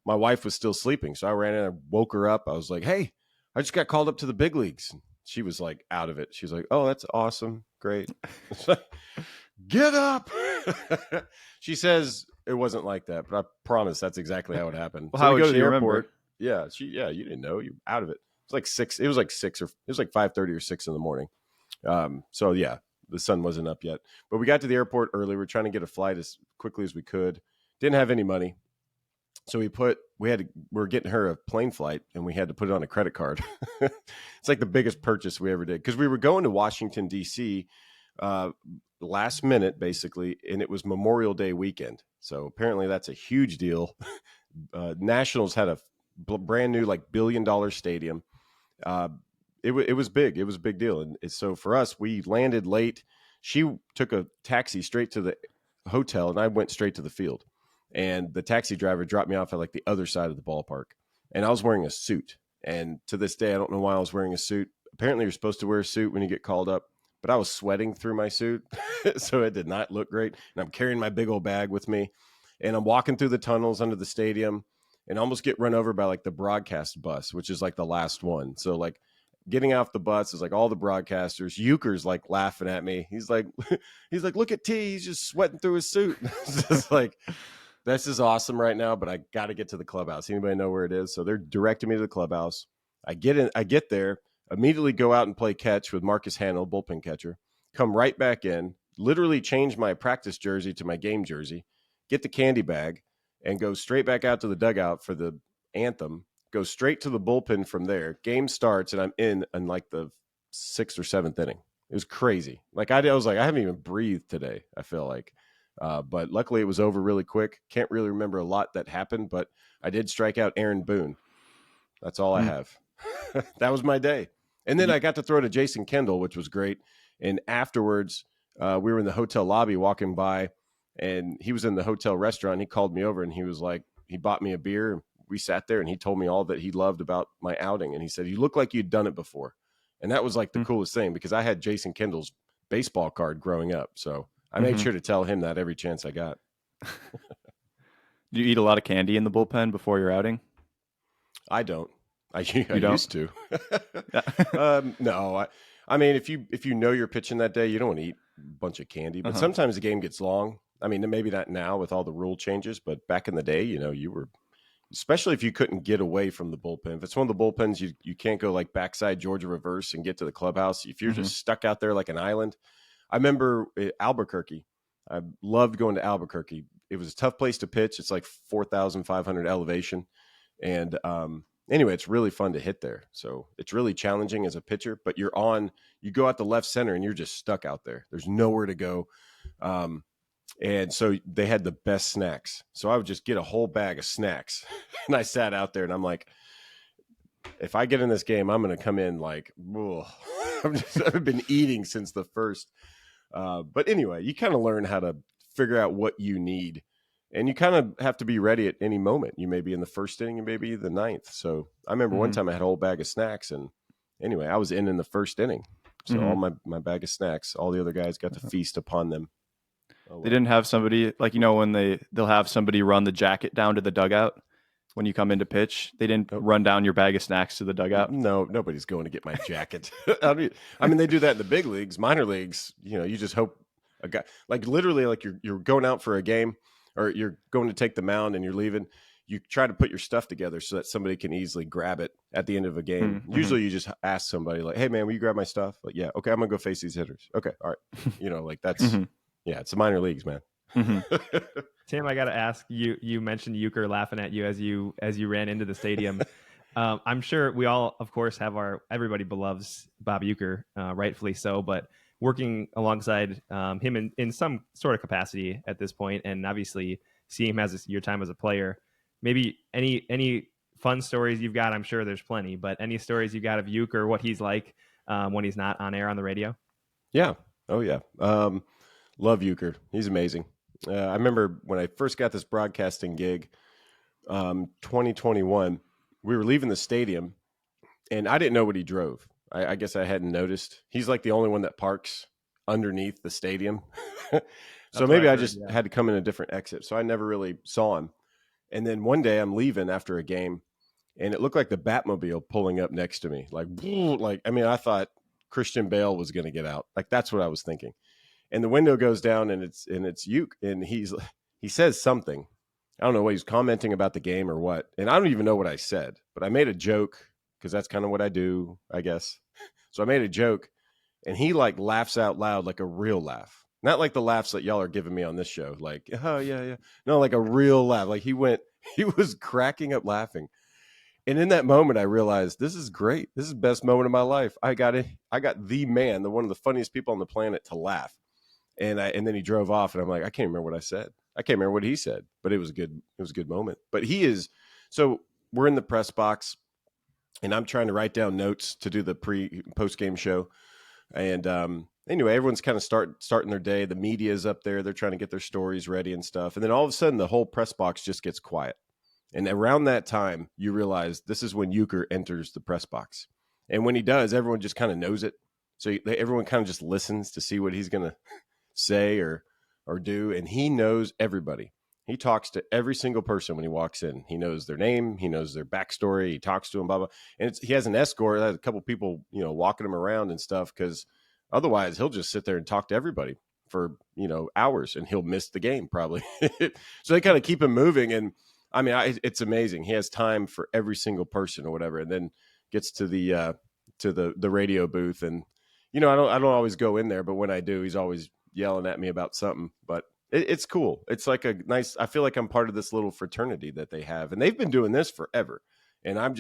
Speaker 3: my wife was still sleeping. So I ran in and woke her up. I was like, "Hey, I just got called up to the big leagues." She was like out of it. She was like, "Oh, that's awesome. Great." Get up. She says it wasn't like that, but I promise that's exactly how it happened.
Speaker 2: Well,
Speaker 3: So
Speaker 2: how
Speaker 3: we
Speaker 2: would
Speaker 3: go to
Speaker 2: she
Speaker 3: the
Speaker 2: remember?
Speaker 3: airport. Yeah, you didn't know. You're out of it. It was like 6. It was like 6 or it was like 5:30 or 6 in the morning. So yeah, the sun wasn't up yet. But we got to the airport early. We were trying to get a flight as quickly as we could. Didn't have any money. So we were getting her a plane flight and we had to put it on a credit card. It's like the biggest purchase we ever did because we were going to Washington, D.C. Last minute, basically, and it was Memorial Day weekend. So apparently that's a huge deal. Nationals had a brand new like $1 billion stadium. It was big. It was a big deal. And so for us, we landed late. She took a taxi straight to the hotel and I went straight to the field. And the taxi driver dropped me off at like the other side of the ballpark. And I was wearing a suit. And to this day, I don't know why I was wearing a suit. Apparently you're supposed to wear a suit when you get called up, but I was sweating through my suit. So it did not look great. And I'm carrying my big old bag with me. And I'm walking through the tunnels under the stadium and almost get run over by like the broadcast bus, which is like the last one. So like getting off the bus is like all the broadcasters. Euchre's like laughing at me. He's like, "Look at T. He's just sweating through his suit." It's just like, this is awesome right now, but I got to get to the clubhouse. Anybody know where it is? So they're directing me to the clubhouse. I get there, immediately go out and play catch with Marcus Hannell, bullpen catcher, come right back in, literally change my practice jersey to my game jersey, get the candy bag, and go straight back out to the dugout for the anthem, go straight to the bullpen from there. Game starts, and I'm in like the 6th or 7th inning. It was crazy. Like I was like, I haven't even breathed today, I feel like. But luckily it was over really quick. Can't really remember a lot that happened, but I did strike out Aaron Boone. That's all I have. That was my day. And then I got to throw to Jason Kendall, which was great. And afterwards, we were in the hotel lobby walking by, and he was in the hotel restaurant. He called me over, and he was like, he bought me a beer. We sat there, and he told me all that he loved about my outing. And he said, "You look like you'd done it before." And that was like the coolest thing because I had Jason Kendall's baseball card growing up. So I made sure to tell him that every chance I got.
Speaker 2: Do you eat a lot of candy in the bullpen before your outing?
Speaker 3: I don't. I
Speaker 2: don't?
Speaker 3: used to. No, I mean, if you know you're pitching that day, you don't want to eat a bunch of candy. But sometimes the game gets long. I mean, maybe not now with all the rule changes, but back in the day, you were, especially if you couldn't get away from the bullpen. If it's one of the bullpens, you can't go like backside Georgia reverse and get to the clubhouse. If you're just stuck out there like an island. I remember Albuquerque. I loved going to Albuquerque. It was a tough place to pitch. It's like 4,500 elevation. And anyway, it's really fun to hit there. So it's really challenging as a pitcher, but you go out the left center and you're just stuck out there. There's nowhere to go. And so they had the best snacks. So I would just get a whole bag of snacks. And I sat out there and I'm like, if I get in this game, I'm going to come in like, I've been eating since the first. But anyway, you kind of learn how to figure out what you need, and you kind of have to be ready at any moment. You may be in the first inning, you may be the 9th. So I remember one time I had a whole bag of snacks, and anyway, I was in the first inning. So all my bag of snacks, all the other guys got to feast upon them.
Speaker 2: They didn't have somebody like, when they'll have somebody run the jacket down to the dugout when you come into pitch? They didn't
Speaker 3: Nope.
Speaker 2: run down your bag of snacks to the dugout?
Speaker 3: No, nobody's going to get my jacket. I mean, they do that in the big leagues. Minor leagues, you just hope a guy, like literally, like you're going out for a game or you're going to take the mound and you're leaving. You try to put your stuff together so that somebody can easily grab it at the end of a game.
Speaker 2: Mm-hmm.
Speaker 3: Usually you just ask somebody like, hey man, will you grab my stuff? Like, yeah. Okay. I'm gonna go face these hitters. Okay. All right. Like that's, yeah, it's the minor leagues, man.
Speaker 1: Tim, I got to ask you, you mentioned Euchre laughing at you as you ran into the stadium. I'm sure we all, of course, everybody loves Bob Euchre, rightfully so, but working alongside him in some sort of capacity at this point, and obviously seeing him as your time as a player, maybe any fun stories you've got. I'm sure there's plenty, but any stories you got of Euchre, what he's like when he's not on air on the radio?
Speaker 3: Yeah. Oh yeah. Love Euchre. He's amazing. I remember when I first got this broadcasting gig, 2021, we were leaving the stadium and I didn't know what he drove. I guess I hadn't noticed. He's like the only one that parks underneath the stadium. So maybe I just had to come in a different exit. So I never really saw him. And then one day I'm leaving after a game and it looked like the Batmobile pulling up next to me. I thought Christian Bale was going to get out. Like, that's what I was thinking. And the window goes down and it's Uke. And he says something. I don't know what he's commenting about the game or what. And I don't even know what I said, but I made a joke because that's kind of what I do, I guess. So I made a joke and he like laughs out loud, like a real laugh. Not like the laughs that y'all are giving me on this show. Like, oh, yeah, yeah. No, like a real laugh. Like he was cracking up laughing. And in that moment, I realized this is great. This is the best moment of my life. I got the man, one of the funniest people on the planet to laugh. And then he drove off and I'm like, I can't remember what I said. I can't remember what he said, but it was a good moment. But so we're in the press box and I'm trying to write down notes to do the post game show. And, anyway, everyone's kind of starting their day. The media is up there. They're trying to get their stories ready and stuff. And then all of a sudden, the whole press box just gets quiet. And around that time, you realize this is when Euchre enters the press box. And when he does, everyone just kind of knows it. So everyone kind of just listens to see what he's going to say or do. And he knows everybody. He talks to every single person when he walks in. He knows their name. He knows their backstory. He talks to them, blah, blah. And he has an escort. Has a couple people, walking him around and stuff because otherwise, he'll just sit there and talk to everybody for, hours and he'll miss the game probably. So they kind of keep him moving. And I mean, it's amazing. He has time for every single person or whatever, and then gets to the radio booth. And, I don't always go in there, but when I do, he's always yelling at me about something. But it's cool. It's like I feel like I'm part of this little fraternity that they have, and they've been doing this forever. And I'm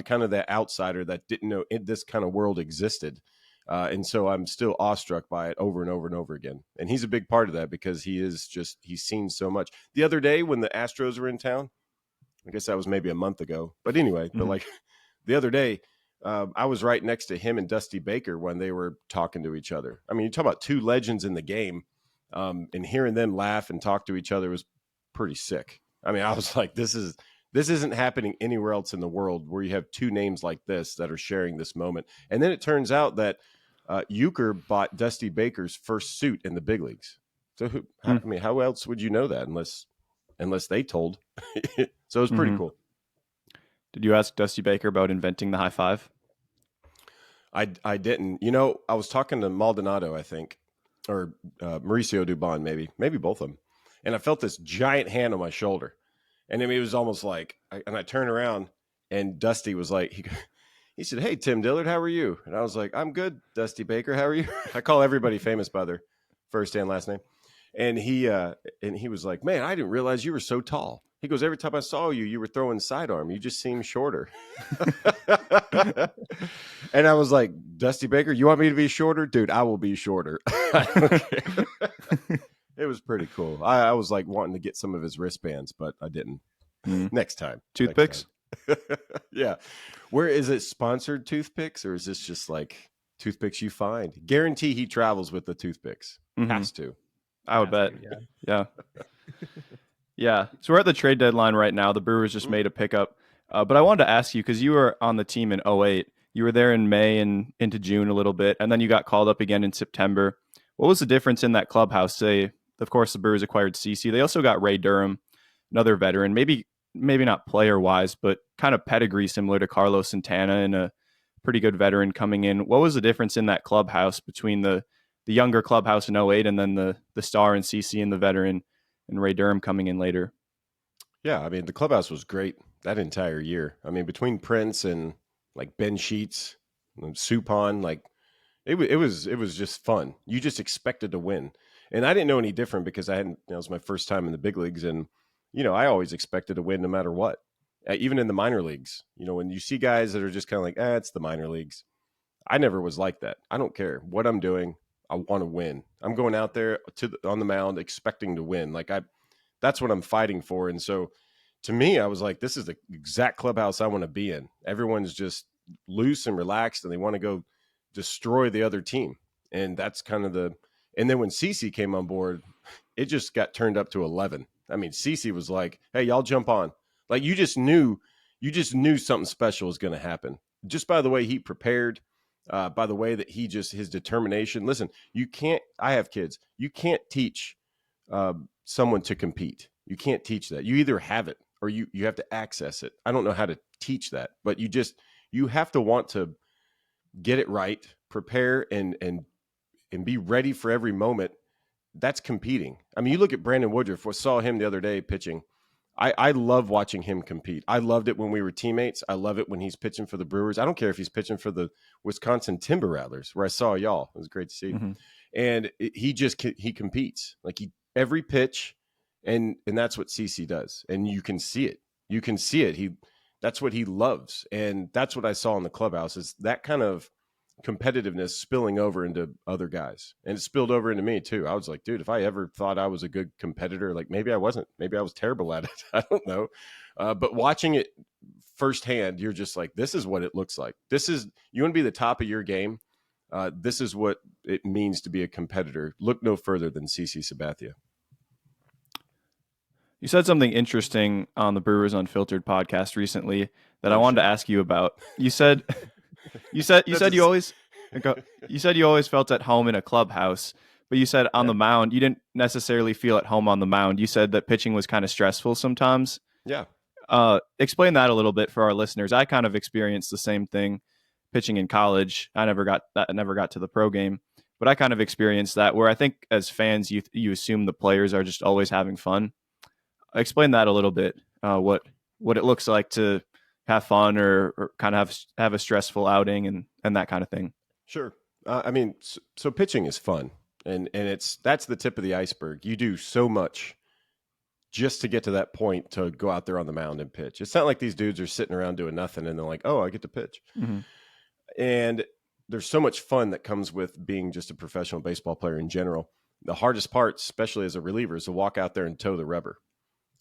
Speaker 3: kind of that outsider that didn't know this kind of world existed. And so I'm still awestruck by it over and over and over again. And he's a big part of that because he's seen so much. The other day when the Astros were in town, I guess that was maybe a month ago. But anyway, but like the other day, I was right next to him and Dusty Baker when they were talking to each other. I mean, you talk about two legends in the game, and hearing them laugh and talk to each other was pretty sick. I mean, I was like, this isn't happening anywhere else in the world where you have two names like this that are sharing this moment. And then it turns out that Euchre bought Dusty Baker's first suit in the big leagues. So how else would you know that unless they told? So it was pretty cool.
Speaker 2: Did you ask Dusty Baker about inventing the high five?
Speaker 3: I didn't. I was talking to Maldonado, I think, or Mauricio Dubon, maybe both of them. And I felt this giant hand on my shoulder. And I mean, it was almost like, I turned around and Dusty was like, he said, "Hey, Tim Dillard, how are you?" And I was like, "I'm good, Dusty Baker. How are you?" I call everybody famous by their first and last name. And he was like, "Man, I didn't realize you were so tall." He goes, "Every time I saw you, you were throwing sidearm. You just seemed shorter." And I was like, "Dusty Baker, you want me to be shorter? Dude, I will be shorter." It was pretty cool. I was like wanting to get some of his wristbands, but I didn't. Next time.
Speaker 2: Toothpicks?
Speaker 3: Yeah. Where is it, sponsored toothpicks, or is this just like toothpicks you find? Guarantee he travels with the toothpicks. Has to.
Speaker 2: I would bet. Yeah. Yeah. So we're at the trade deadline right now. The Brewers just made a pickup. But I wanted to ask you, because you were on the team in 2008. You were there in May and into June a little bit, and then you got called up again in September. What was the difference in that clubhouse? Of course, the Brewers acquired CeCe. They also got Ray Durham, another veteran. Maybe maybe not player wise, but kind of pedigree similar to Carlos Santana and a pretty good veteran coming in. What was the difference in that clubhouse between the younger clubhouse in '08 and then the star and CC and the veteran and Ray Durham coming in later?
Speaker 3: Yeah, I mean, the clubhouse was great that entire year. I mean, between Prince and like Ben Sheets and Supon, like it was just fun. You just expected to win. And I didn't know any different because I hadn't, it was my first time in the big leagues. And, I always expected to win no matter what. Even in the minor leagues, when you see guys that are just kind of like, it's the minor leagues. I never was like that. I don't care what I'm doing. I want to win. I'm going out there on the mound expecting to win. That's what I'm fighting for. And so to me, I was like, this is the exact clubhouse I want to be in. Everyone's just loose and relaxed and they want to go destroy the other team. And that's kind of and then when CC came on board, it just got turned up to 11. I mean, CC was like, hey, y'all jump on. Like you just knew something special was going to happen just by the way he prepared, by the way that his determination. Listen, I have kids. You can't teach someone to compete. You can't teach that. You either have it or you have to access it. I don't know how to teach that, but you have to want to get it right, prepare and be ready for every moment. That's competing. I mean, you look at Brandon Woodruff. I saw him the other day pitching. I love watching him compete. I loved it when we were teammates. I love it when he's pitching for the Brewers. I don't care if he's pitching for the Wisconsin Timber Rattlers, where I saw y'all. It was great to see.
Speaker 2: Mm-hmm.
Speaker 3: And he competes like every pitch, and that's what CC does. And you can see it. You can see it. That's what he loves, and that's what I saw in the clubhouse is that kind of competitiveness spilling over into other guys, and it spilled over into me too. I was like, dude, if I ever thought I was a good competitor, like maybe I wasn't, maybe I was terrible at it. I don't know. But watching it firsthand, you're just like, this is what it looks like. You want to be the top of your game. This is what it means to be a competitor. Look no further than CC Sabathia.
Speaker 2: You said something interesting on the Brewers Unfiltered podcast recently that I wanted to ask you about. You said you always felt at home in a clubhouse, but you said on the mound you didn't necessarily feel at home on the mound. You said that pitching was kind of stressful sometimes.
Speaker 3: Yeah.
Speaker 2: Explain that a little bit for our listeners. I kind of experienced the same thing pitching in college. I never got to the pro game, but I kind of experienced that where I think as fans you assume the players are just always having fun. Explain that a little bit. What it looks like to have fun or kind of have a stressful outing and that kind of thing.
Speaker 3: Sure. I mean, so pitching is fun, and that's the tip of the iceberg. You do so much just to get to that point to go out there on the mound and pitch. It's not like these dudes are sitting around doing nothing and they're like, oh, I get to pitch.
Speaker 2: Mm-hmm.
Speaker 3: And there's so much fun that comes with being just a professional baseball player in general. The hardest part, especially as a reliever, is to walk out there and toe the rubber.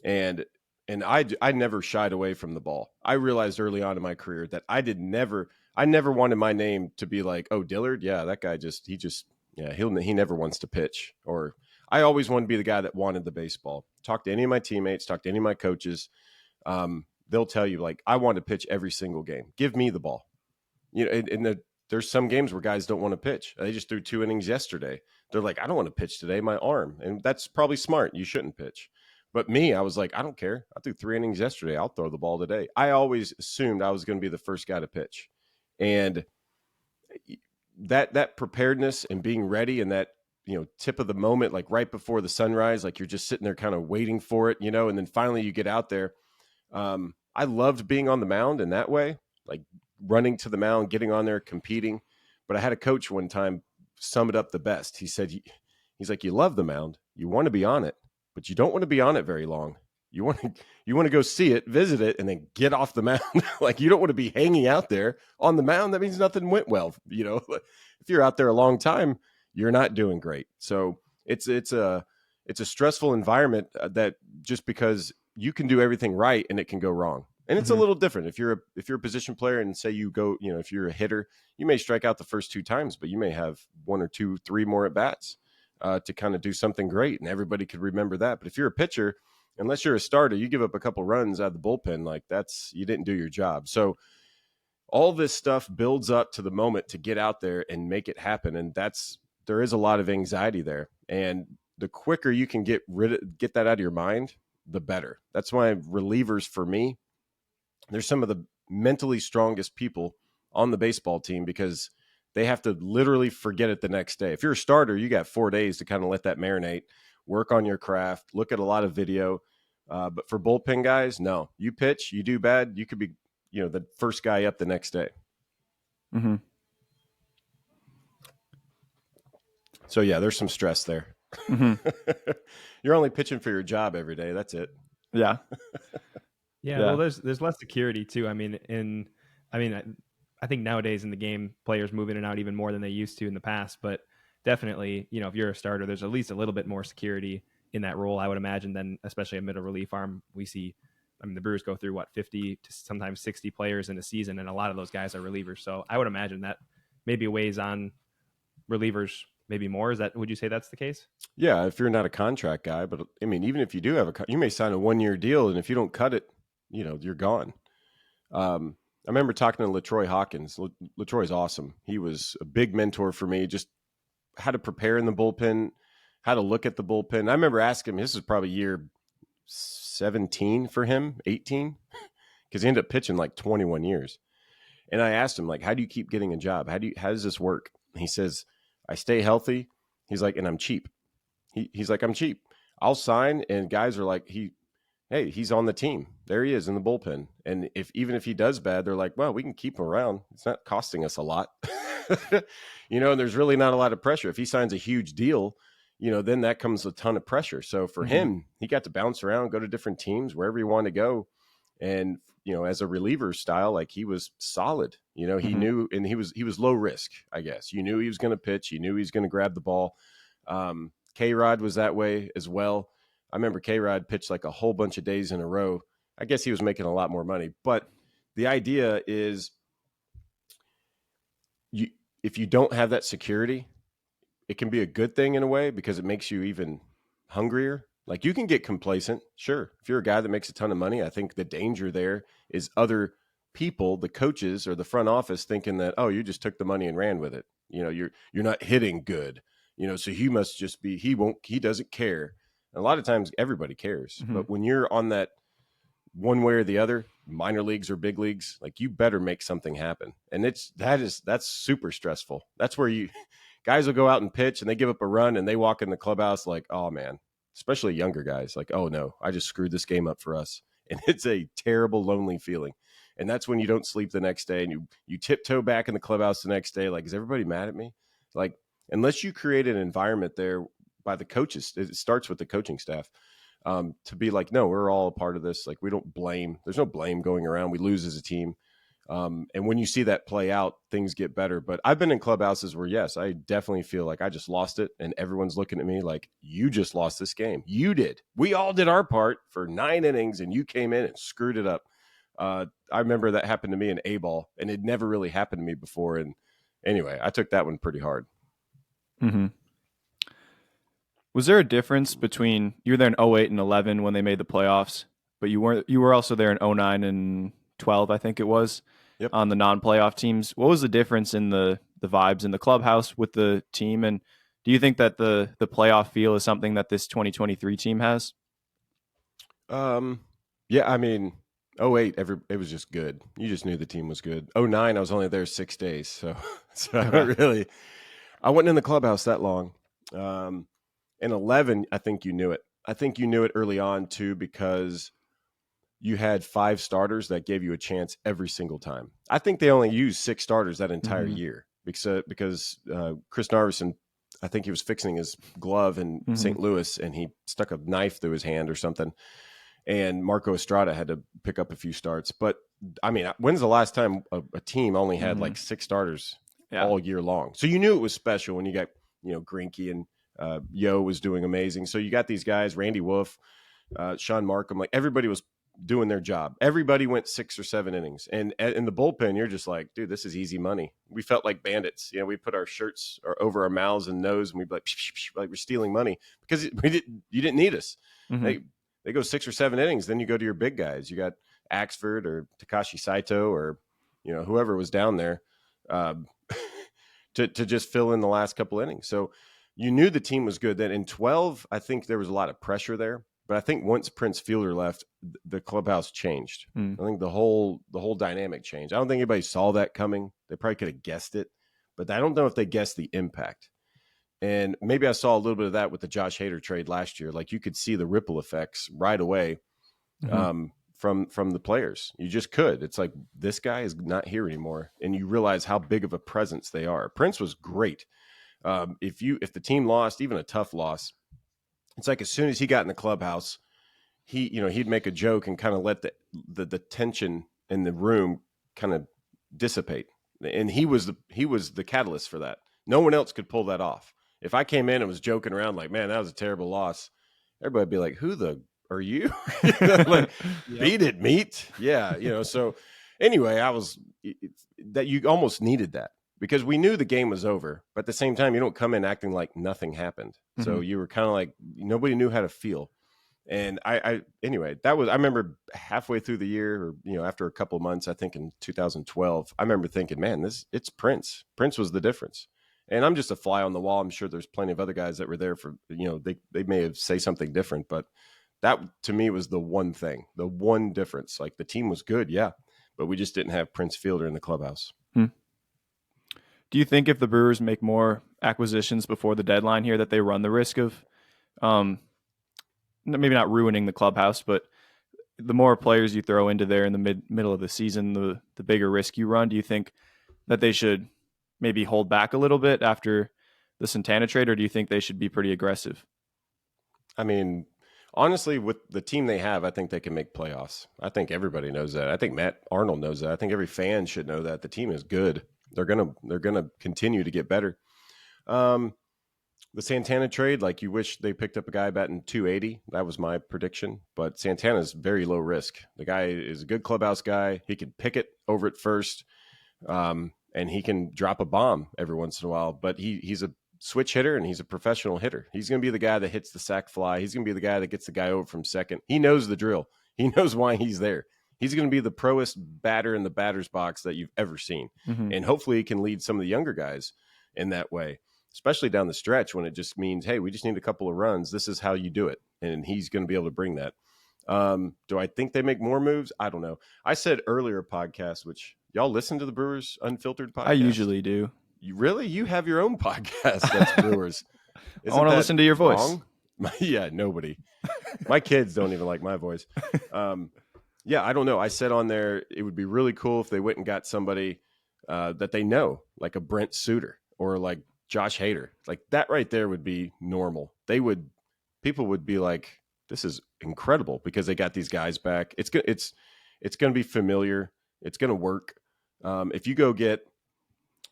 Speaker 3: And I never shied away from the ball. I realized early on in my career that I never wanted my name to be like, oh, Dillard. Yeah, that guy he never wants to pitch. Or I always wanted to be the guy that wanted the baseball. Talk to any of my teammates, talk to any of my coaches. They'll tell you like, I want to pitch every single game. Give me the ball. There's some games where guys don't want to pitch. They just threw 2 innings yesterday. They're like, I don't want to pitch today, my arm. And that's probably smart. You shouldn't pitch. But me, I was like, I don't care. I threw 3 innings yesterday. I'll throw the ball today. I always assumed I was going to be the first guy to pitch. And that preparedness and being ready and that, tip of the moment, like right before the sunrise, like you're just sitting there kind of waiting for it, and then finally you get out there. I loved being on the mound in that way, like running to the mound, getting on there, competing. But I had a coach one time sum it up the best. He said, he's like, you love the mound. You want to be on it, but you don't want to be on it very long. You want to go see it, visit it, and then get off the mound. Like you don't want to be hanging out there on the mound. That means nothing went well. If you're out there a long time, you're not doing great. So it's a stressful environment that just because you can do everything right and it can go wrong. And it's a little different. If you're a position player and say you go, if you're a hitter, you may strike out the first 2 times, but you may have 1 or 2, 3 more at bats to kind of do something great. And everybody could remember that. But if you're a pitcher, unless you're a starter, you give up a couple runs out of the bullpen, like you didn't do your job. So all this stuff builds up to the moment to get out there and make it happen. And there is a lot of anxiety there. And the quicker you can get that out of your mind the better. That's why relievers, for me, they're some of the mentally strongest people on the baseball team, because they have to literally forget it the next day. If you're a starter, you got 4 days to kind of let that marinate, work on your craft, look at a lot of video. But for bullpen guys, no. You pitch, you do bad, you could be, the first guy up the next day.
Speaker 2: Mm-hmm.
Speaker 3: So yeah, there's some stress there.
Speaker 2: Mm-hmm.
Speaker 3: You're only pitching for your job every day. That's it.
Speaker 2: Yeah.
Speaker 1: Yeah, well, there's less security too. I mean, I think nowadays in the game, players move in and out even more than they used to in the past. But definitely, if you're a starter, there's at least a little bit more security in that role, I would imagine, than especially a middle relief arm. We see, the Brewers go through 50 to sometimes 60 players in a season, and a lot of those guys are relievers. So I would imagine that maybe weighs on relievers maybe more. Would you say that's the case?
Speaker 3: Yeah, if you're not a contract guy, but even if you do have you may sign a 1-year deal, and if you don't cut it, you're gone. I remember talking to LaTroy Hawkins. LaTroy's awesome. He was a big mentor for me, just how to prepare in the bullpen, how to look at the bullpen. I remember asking him, this is probably year 17 for him, 18, because he ended up pitching like 21 years. And I asked him, like, how do you keep getting a job? How does this work? He says, I stay healthy. He's like, and I'm cheap. He's like, I'm cheap. I'll sign, and guys are like, hey, he's on the team. There he is in the bullpen. And even if he does bad, they're like, well, we can keep him around. It's not costing us a lot. And there's really not a lot of pressure. If he signs a huge deal, then that comes a ton of pressure. So for him, he got to bounce around, go to different teams, wherever he wanted to go. And, as a reliever style, like, he was solid. He knew, and he was low risk, I guess. You knew he was going to pitch. You knew he was going to grab the ball. K-Rod was that way as well. I remember K-Rod pitched like a whole bunch of days in a row. I guess he was making a lot more money. But the idea is, if you don't have that security, it can be a good thing in a way, because it makes you even hungrier. Like, you can get complacent. Sure. If you're a guy that makes a ton of money, I think the danger there is other people, the coaches or the front office, thinking that, oh, you just took the money and ran with it. You're not hitting good, so he must just be, he doesn't care. And a lot of times everybody cares, but when you're on that one way or the other, minor leagues or big leagues, like, you better make something happen. And that's super stressful. That's where guys will go out and pitch, and they give up a run, and they walk in the clubhouse like, oh man, especially younger guys, like, oh no, I just screwed this game up for us. And it's a terrible, lonely feeling. And that's when you don't sleep the next day, and you tiptoe back in the clubhouse the next day. Like, is everybody mad at me? Like, unless you create an environment there by the coaches, it starts with the coaching staff, to be like, no, we're all a part of this. Like, we don't blame. There's no blame going around. We lose as a team. And when you see that play out, things get better. But I've been in clubhouses where, yes, I definitely feel like I just lost it, and everyone's looking at me like, you just lost this game. You did. We all did our part for 9 innings, and you came in and screwed it up. I remember that happened to me in A-ball, and it never really happened to me before. And anyway, I took that one pretty hard.
Speaker 2: Mm-hmm. Was there a difference between, you were there in 08 and 11 when they made the playoffs, but you were also there in 09 and 12, I think it was, on the non-playoff teams. What was the difference in the vibes in the clubhouse with the team? And do you think that the playoff feel is something that this 2023 team has?
Speaker 3: Yeah, 08, it was just good. You just knew the team was good. 09, I was only there 6 days, so I wasn't in the clubhouse that long. In 11, I think you knew it. I think you knew it early on too, because you had 5 starters that gave you a chance every single time. I think they only used 6 starters that entire year, because Chris Narveson, I think he was fixing his glove in St. Louis, and he stuck a knife through his hand or something. And Marco Estrada had to pick up a few starts. But when's the last time a team only had like 6 starters all year long? So you knew it was special when you got, Greinke, and Yo was doing amazing. So you got these guys, Randy Wolf, Sean Markham, like, everybody was doing their job. Everybody went 6 or 7 innings. And in the bullpen, you're just like, dude, this is easy money. We felt like bandits. We put our shirts over our mouths and nose, and we'd be like, psh, psh, psh, like we're stealing money, because you didn't need us. They go 6 or 7 innings. Then you go to your big guys. You got Axford or Takashi Saito, or, whoever was down there, to just fill in the last couple innings. So you knew the team was good. Then in 12, I think there was a lot of pressure there. but I think once Prince Fielder left, the clubhouse changed. I think the whole dynamic changed. I don't think anybody saw that coming. They probably could have guessed it, but I don't know if they guessed the impact. And maybe I saw a little bit of that with the Josh Hader trade last year. Like you could see the ripple effects right away from the players. You just could. It's like, this guy is not here anymore, and you realize how big of a presence they are. Prince was great. If the team lost, even a tough loss, it's like as soon as he got in the clubhouse, he'd make a joke and kind of let the tension in the room kind of dissipate. And he was the catalyst for that. No one else could pull that off. If I came in and was joking around like, man, that was a terrible loss, everybody'd be like, who the are you? Like, beat it, meat. Yeah. So anyway, that you almost needed that, because we knew the game was over, but at the same time, you don't come in acting like nothing happened. So you were kind of like, nobody knew how to feel. And anyway, I remember halfway through the year, or, after a couple of months, I think in 2012, I remember thinking, man, it's Prince. Prince was the difference. And I'm just a fly on the wall. I'm sure there's plenty of other guys that were there for, they may have say something different, but that to me was the one thing, the one difference. Like the team was good. Yeah. But we just didn't have Prince Fielder in the clubhouse.
Speaker 2: Do you think if the Brewers make more acquisitions before the deadline here, that they run the risk of, maybe not ruining the clubhouse, but the more players you throw into there in the middle of the season, the bigger risk you run? Do you think that they should maybe hold back a little bit after the Santana trade, or do you think they should be pretty aggressive?
Speaker 3: I mean, honestly, with the team they have, I think they can make playoffs. I think everybody knows that. I think Matt Arnold knows that. I think every fan should know that. The team is good. They're gonna continue to get better. The Santana trade, like, you wish they picked up a guy batting 280. That was my prediction. But Santana's very low risk. The guy is a good clubhouse guy. He can pick it over at first, and he can drop a bomb every once in a while. But he's a switch hitter, and he's a professional hitter. He's going to be the guy that hits the sac fly. He's going to be the guy that gets the guy over from second. He knows the drill. He knows why he's there. He's going to be the proest batter in the batter's box that you've ever seen. And hopefully he can lead some of the younger guys in that way, especially down the stretch when it just means, hey, we just need a couple of runs. This is how you do it. And he's going to be able to bring that. Do I think they make more moves? I don't know. I said earlier podcast, which y'all listen to the Brewers Unfiltered podcast?
Speaker 2: I usually do.
Speaker 3: You have your own podcast that's Brewers.
Speaker 2: I want to listen to your voice.
Speaker 3: Yeah, nobody. My kids don't even like my voice. Yeah, I don't know. I said on there, it would be really cool if they went and got somebody that they know, like a Brent Suter or like Josh Hader. Like that right there would be normal. People would be like, this is incredible because they got these guys back. It's going to be familiar. It's going to work. If you go get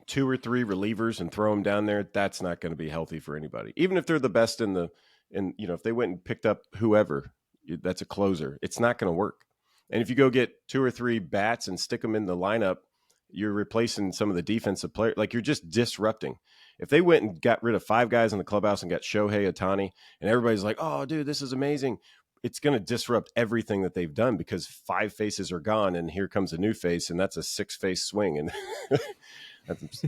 Speaker 3: 2 or 3 relievers and throw them down there, that's not going to be healthy for anybody. Even if they're the best if they went and picked up whoever, that's a closer, it's not going to work. And if you go get 2 or 3 bats and stick them in the lineup, you're replacing some of the defensive players. Like, you're just disrupting. If they went and got rid of 5 guys in the clubhouse and got Shohei Ohtani, and everybody's like, oh, dude, this is amazing, it's going to disrupt everything that they've done because 5 faces are gone, and here comes a new face, and that's a 6-face swing. And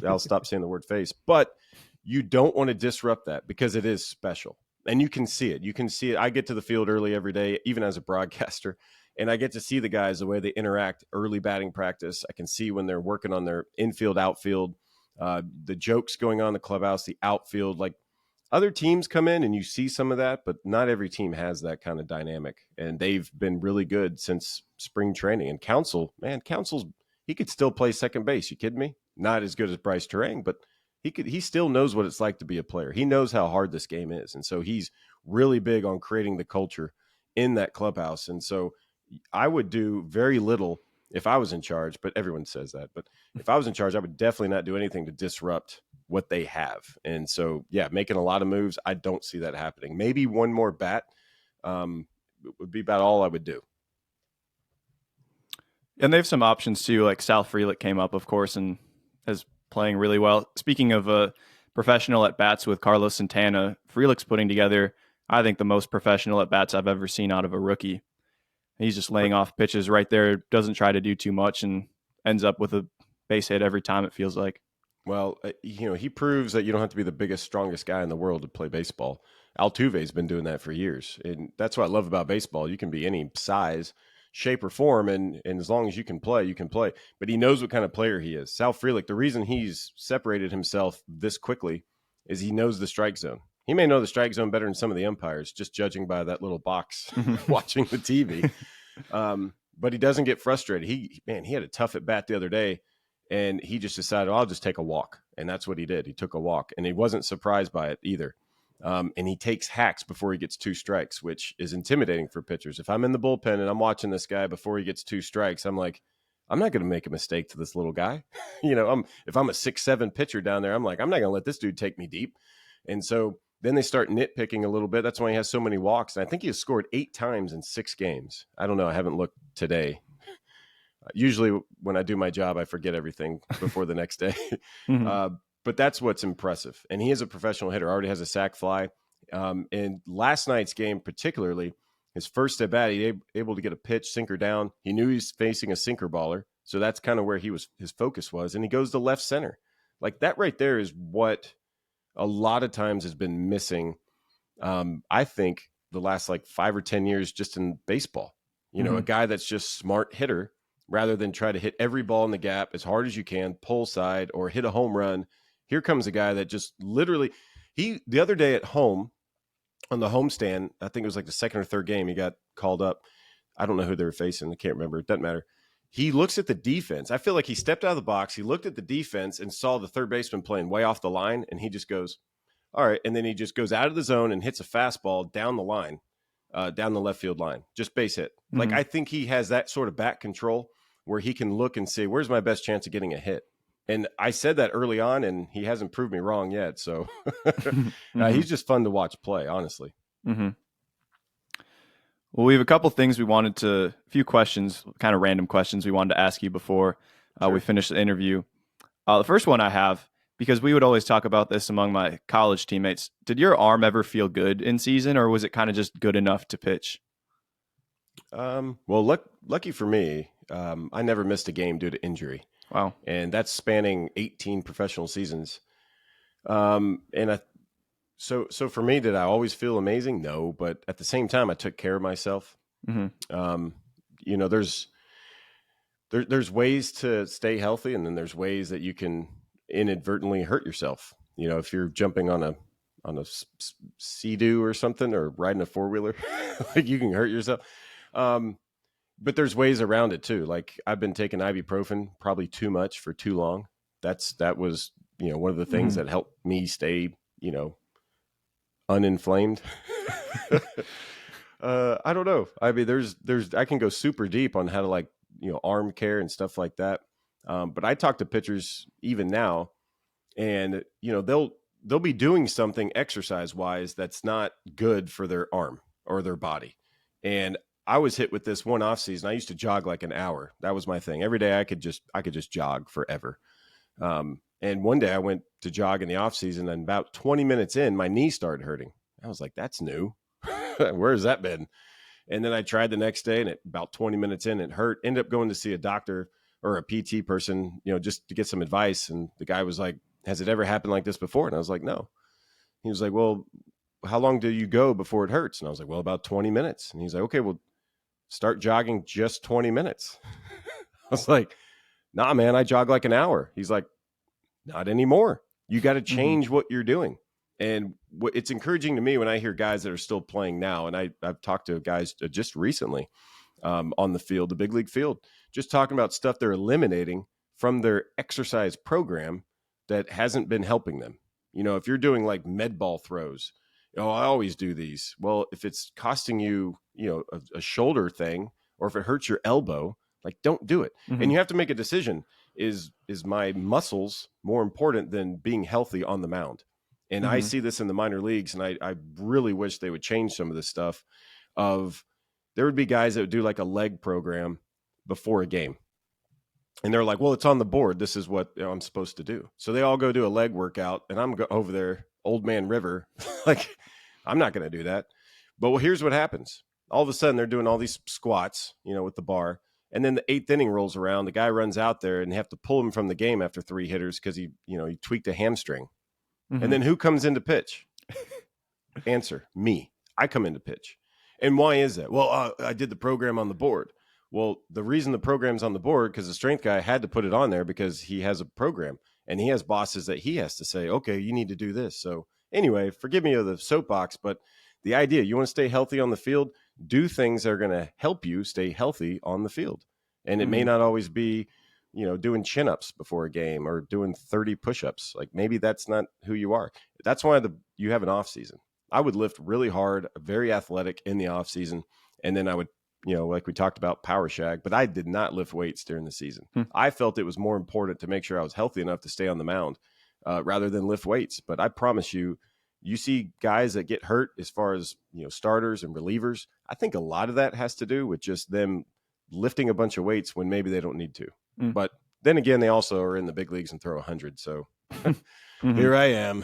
Speaker 3: I'll stop saying the word face. But you don't want to disrupt that because it is special. And you can see it. I get to the field early every day, even as a broadcaster, and I get to see the guys, the way they interact early batting practice. I can see when they're working on their infield, outfield, the jokes going on in the clubhouse, the outfield. Like, other teams come in and you see some of that, but not every team has that kind of dynamic. And they've been really good since spring training. And Council's he could still play second base. You kidding me? Not as good as Bryce Terang, but he still knows what it's like to be a player. He knows how hard this game is. And so he's really big on creating the culture in that clubhouse. And so I would do very little if I was in charge, but everyone says that. But if I was in charge, I would definitely not do anything to disrupt what they have. And so, yeah, making a lot of moves, I don't see that happening. Maybe one more bat would be about all I would do.
Speaker 2: And they have some options too, like Sal Frelick came up, of course, and is playing really well. Speaking of professional at-bats with Carlos Santana, Frelick's putting together, I think, the most professional at-bats I've ever seen out of a rookie. He's just laying off pitches right there, doesn't try to do too much, and ends up with a base hit every time, it feels like.
Speaker 3: Well, he proves that you don't have to be the biggest, strongest guy in the world to play baseball. Altuve's been doing that for years. And that's what I love about baseball. You can be any size, shape, or form, and as long as you can play, you can play. But he knows what kind of player he is. Sal Frelick, the reason he's separated himself this quickly is he knows the strike zone. He may know the strike zone better than some of the umpires, just judging by that little box watching the TV. But he doesn't get frustrated. He had a tough at bat the other day, and he just decided, I'll just take a walk. And that's what he did. He took a walk, and he wasn't surprised by it either. And he takes hacks before he gets 2 strikes, which is intimidating for pitchers. If I'm in the bullpen and I'm watching this guy before he gets 2 strikes, I'm like, I'm not going to make a mistake to this little guy. If I'm a 6'7" pitcher down there, I'm like, I'm not going to let this dude take me deep. And so then they start nitpicking a little bit. That's why he has so many walks. And I think he has scored 8 times in 6 games. I don't know. I haven't looked today. Usually when I do my job, I forget everything before the next day. But that's what's impressive. And he is a professional hitter, already has a sac fly. And last night's game, particularly, his first at bat, he able to get a pitch, sinker down. He knew he was facing a sinker baller. So that's kind of where his focus was. And he goes to left center. Like that right there is what a lot of times has been missing, I think, the last like 5 or 10 years just in baseball. A guy that's just smart hitter rather than try to hit every ball in the gap as hard as you can, pull side, or hit a home run. Here comes a guy that just literally, the other day at home on the homestand, I think it was like the second or third game, he got called up. I don't know who they were facing. I can't remember. It doesn't matter. He looks at the defense. I feel like he stepped out of the box. He looked at the defense and saw the third baseman playing way off the line. And he just goes, all right. And then he just goes out of the zone and hits a fastball down the line, down the left field line, just base hit. Like, I think he has that sort of bat control where he can look and say, where's my best chance of getting a hit? And I said that early on, and he hasn't proved me wrong yet. So he's just fun to watch play, honestly.
Speaker 2: Well, we have a couple things a few questions, kind of random questions we wanted to ask you before we finish the interview. The first one I have, because we would always talk about this among my college teammates, did your arm ever feel good in season, or was it kind of just good enough to pitch?
Speaker 3: Well, lucky for me, I never missed a game due to injury.
Speaker 2: Wow.
Speaker 3: And that's spanning 18 professional seasons. So for me, did I always feel amazing? No, but at the same time, I took care of myself. There's ways to stay healthy, and then there's ways that you can inadvertently hurt yourself. If you're jumping on a Sea-Doo or something, or riding a 4-wheeler, like you can hurt yourself. But there's ways around it too. Like I've been taking ibuprofen probably too much for too long. That was, one of the things that helped me stay, uninflamed. I don't know. I mean, I can go super deep on how to arm care and stuff like that. But I talk to pitchers even now, and they'll be doing something exercise wise that's not good for their arm or their body. And I was hit with this one off season. I used to jog like an hour. That was my thing. Every day I could just jog forever. And one day I went to jog in the off season, and about 20 minutes in, my knee started hurting. I was like, that's new. Where has that been? And then I tried the next day, and about 20 minutes in, it hurt. Ended up going to see a doctor or a PT person, just to get some advice. And the guy was like, has it ever happened like this before? And I was like, no. He was like, well, how long do you go before it hurts? And I was like, well, about 20 minutes. And he's like, okay, well, start jogging just 20 minutes. I was like, nah, man, I jog like an hour. He's like, not anymore. You got to change what you're doing. And it's encouraging to me when I hear guys that are still playing now. And I've talked to guys just recently on the field, the big league field, just talking about stuff they're eliminating from their exercise program that hasn't been helping them. If you're doing like med ball throws, I always do these. Well, if it's costing you, a shoulder thing, or if it hurts your elbow, like don't do it. And you have to make a decision. Is my muscles more important than being healthy on the mound? And I see this in the minor leagues, and I really wish they would change some of this stuff. There would be guys that would do like a leg program before a game. And they're like, well, it's on the board. This is what I'm supposed to do. So they all go do a leg workout, and I'm over there, old man river. Like, I'm not going to do that. But here's what happens. All of a sudden, they're doing all these squats, with the bar. And then the 8th inning rolls around. The guy runs out there, and they have to pull him from the game after 3 hitters because he tweaked a hamstring. And then who comes in to pitch? Answer, me. I come in to pitch. And why is that? Well, I did the program on the board. Well, the reason the program's on the board, because the strength guy had to put it on there because he has a program and he has bosses that he has to say, okay, you need to do this. So anyway, forgive me of the soapbox, but the idea, you want to stay healthy on the field, do things that are going to help you stay healthy on the field. And it may not always be, doing chin-ups before a game or doing 30 push-ups. Like maybe that's not who you are. That's why you have an off season. I would lift really hard, very athletic in the off season. And then I would, like we talked about, power shag, but I did not lift weights during the season. I felt it was more important to make sure I was healthy enough to stay on the mound rather than lift weights. But I promise you, you see guys that get hurt as far as, starters and relievers. I think a lot of that has to do with just them lifting a bunch of weights when maybe they don't need to. But then again, they also are in the big leagues and throw 100. So here I am.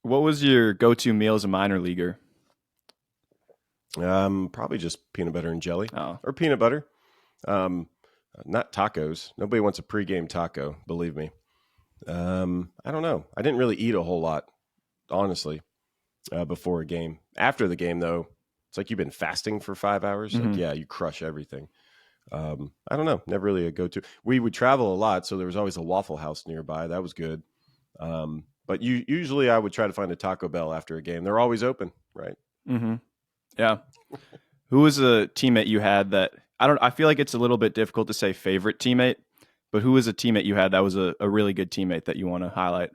Speaker 2: What was your go-to meal as a minor leaguer?
Speaker 3: Probably just peanut butter and jelly or peanut butter. Not tacos. Nobody wants a pregame taco, believe me. I don't know. I didn't really eat a whole lot, honestly, before a game. After the game, though, it's like you've been fasting for 5 hours. Like, yeah, you crush everything. I don't know. Never really a go-to. We would travel a lot, so there was always a Waffle House nearby. That was good. But usually I would try to find a Taco Bell after a game. They're always open, right?
Speaker 2: Yeah. Who was a teammate you had that I feel like it's a little bit difficult to say favorite teammate, but who was a teammate you had that was a really good teammate that you want to highlight?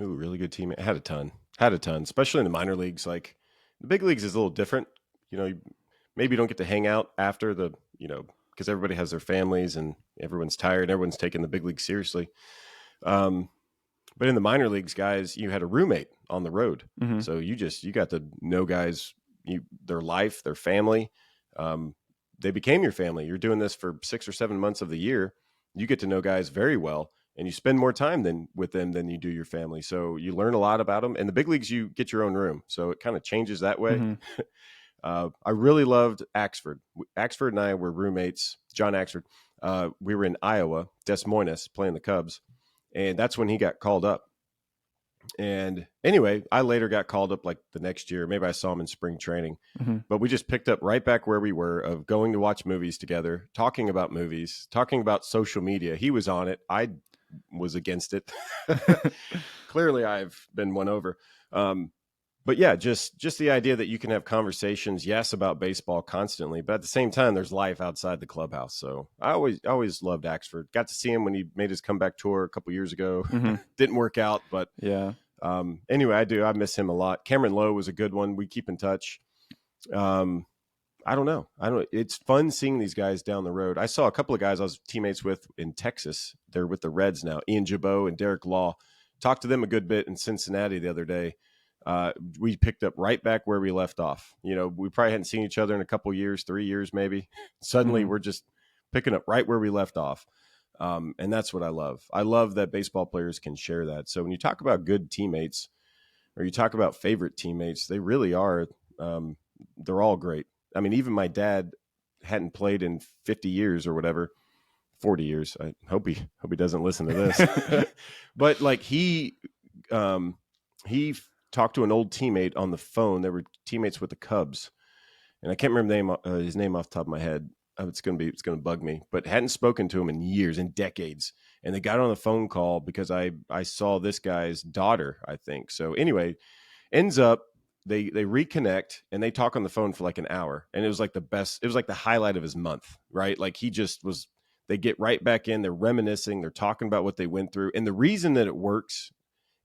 Speaker 3: Ooh, really good teammate. I had a ton, especially in the minor leagues. Like the big leagues is a little different. Maybe you don't get to hang out after because everybody has their families and everyone's tired. Everyone's taking the big league seriously. But in the minor leagues, guys, you had a roommate on the road. So you got to know guys, their life, their family. They became your family. You're doing this for 6 or 7 months of the year. You get to know guys very well, and you spend more time with them than you do your family. So you learn a lot about them. In the big leagues, you get your own room. So it kind of changes that way. I really loved Axford. Axford and I were roommates. John Axford. We were in Iowa, Des Moines, playing the Cubs. And that's when he got called up. And anyway, I later got called up like the next year. Maybe I saw him in spring training. But we just picked up right back where we were of going to watch movies together, talking about movies, talking about social media. He was on it. I was against it. Clearly, I've been won over. But yeah, just the idea that you can have conversations, yes, about baseball constantly, but at the same time, there's life outside the clubhouse. So I always loved Axford. Got to see him when he made his comeback tour a couple years ago. Didn't work out, but
Speaker 2: yeah.
Speaker 3: Anyway, I miss him a lot. Cameron Lowe was a good one. We keep in touch. I don't know. It's fun seeing these guys down the road. I saw a couple of guys I was teammates with in Texas. They're with the Reds now. Ian Jabot and Derek Law. Talked to them a good bit in Cincinnati the other day. We picked up right back where we left off. We probably hadn't seen each other in a couple years, 3 years maybe. Suddenly we're just picking up right where we left off. And that's what I love. I love that baseball players can share that. So when you talk about good teammates or you talk about favorite teammates, they really are. They're all great. I mean, even my dad hadn't played in 50 years or whatever, 40 years. I hope he doesn't listen to this. But like he talked to an old teammate on the phone. They were teammates with the Cubs, and I can't remember his name off the top of my head. It's going to bug me, but hadn't spoken to him in years and decades. And they got on the phone call because I saw this guy's daughter, I think. So anyway, ends up they reconnect and they talk on the phone for like an hour. And it was like the best. It was like the highlight of his month, right? Like he just was, they get right back in, they're reminiscing, they're talking about what they went through. And the reason that it works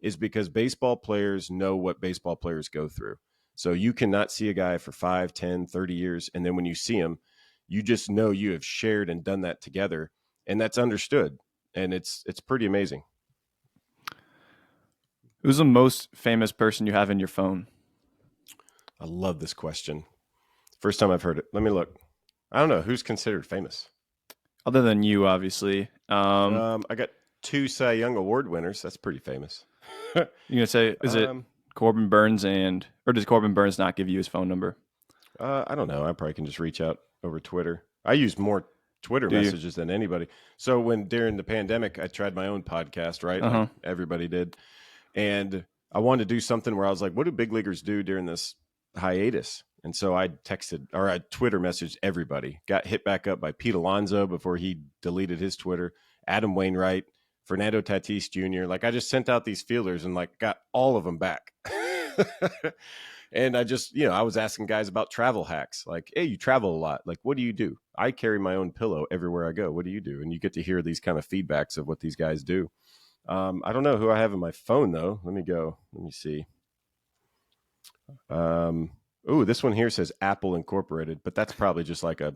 Speaker 3: is because baseball players know what baseball players go through. So you cannot see a guy for 5, 10, 30 years. And then when you see him, you just know you have shared and done that together, and that's understood. And it's pretty amazing.
Speaker 2: Who's the most famous person you have in your phone?
Speaker 3: I love this question. First time I've heard it. Let me look. I don't know. Who's considered famous?
Speaker 2: Other than you, obviously.
Speaker 3: I got 2 Cy Young Award winners. That's pretty famous.
Speaker 2: You going to say, is it Corbin Burns or does Corbin Burns not give you his phone number?
Speaker 3: I don't know. I probably can just reach out over Twitter. I use more Twitter messages than anybody. So during the pandemic, I tried my own podcast, right? Like everybody did. And I wanted to do something where I was like, what do big leaguers do during this hiatus? And so I Twitter messaged everybody, got hit back up by Pete Alonso before he deleted his Twitter, Adam Wainwright, Fernando Tatis Jr. Like I just sent out these feelers and like got all of them back. And I just, I was asking guys about travel hacks. Like, hey, you travel a lot. Like, what do you do? I carry my own pillow everywhere I go. What do you do? And you get to hear these kind of feedbacks of what these guys do. I don't know who I have in my phone though. Let me see. This one here says Apple Incorporated, but that's probably just like a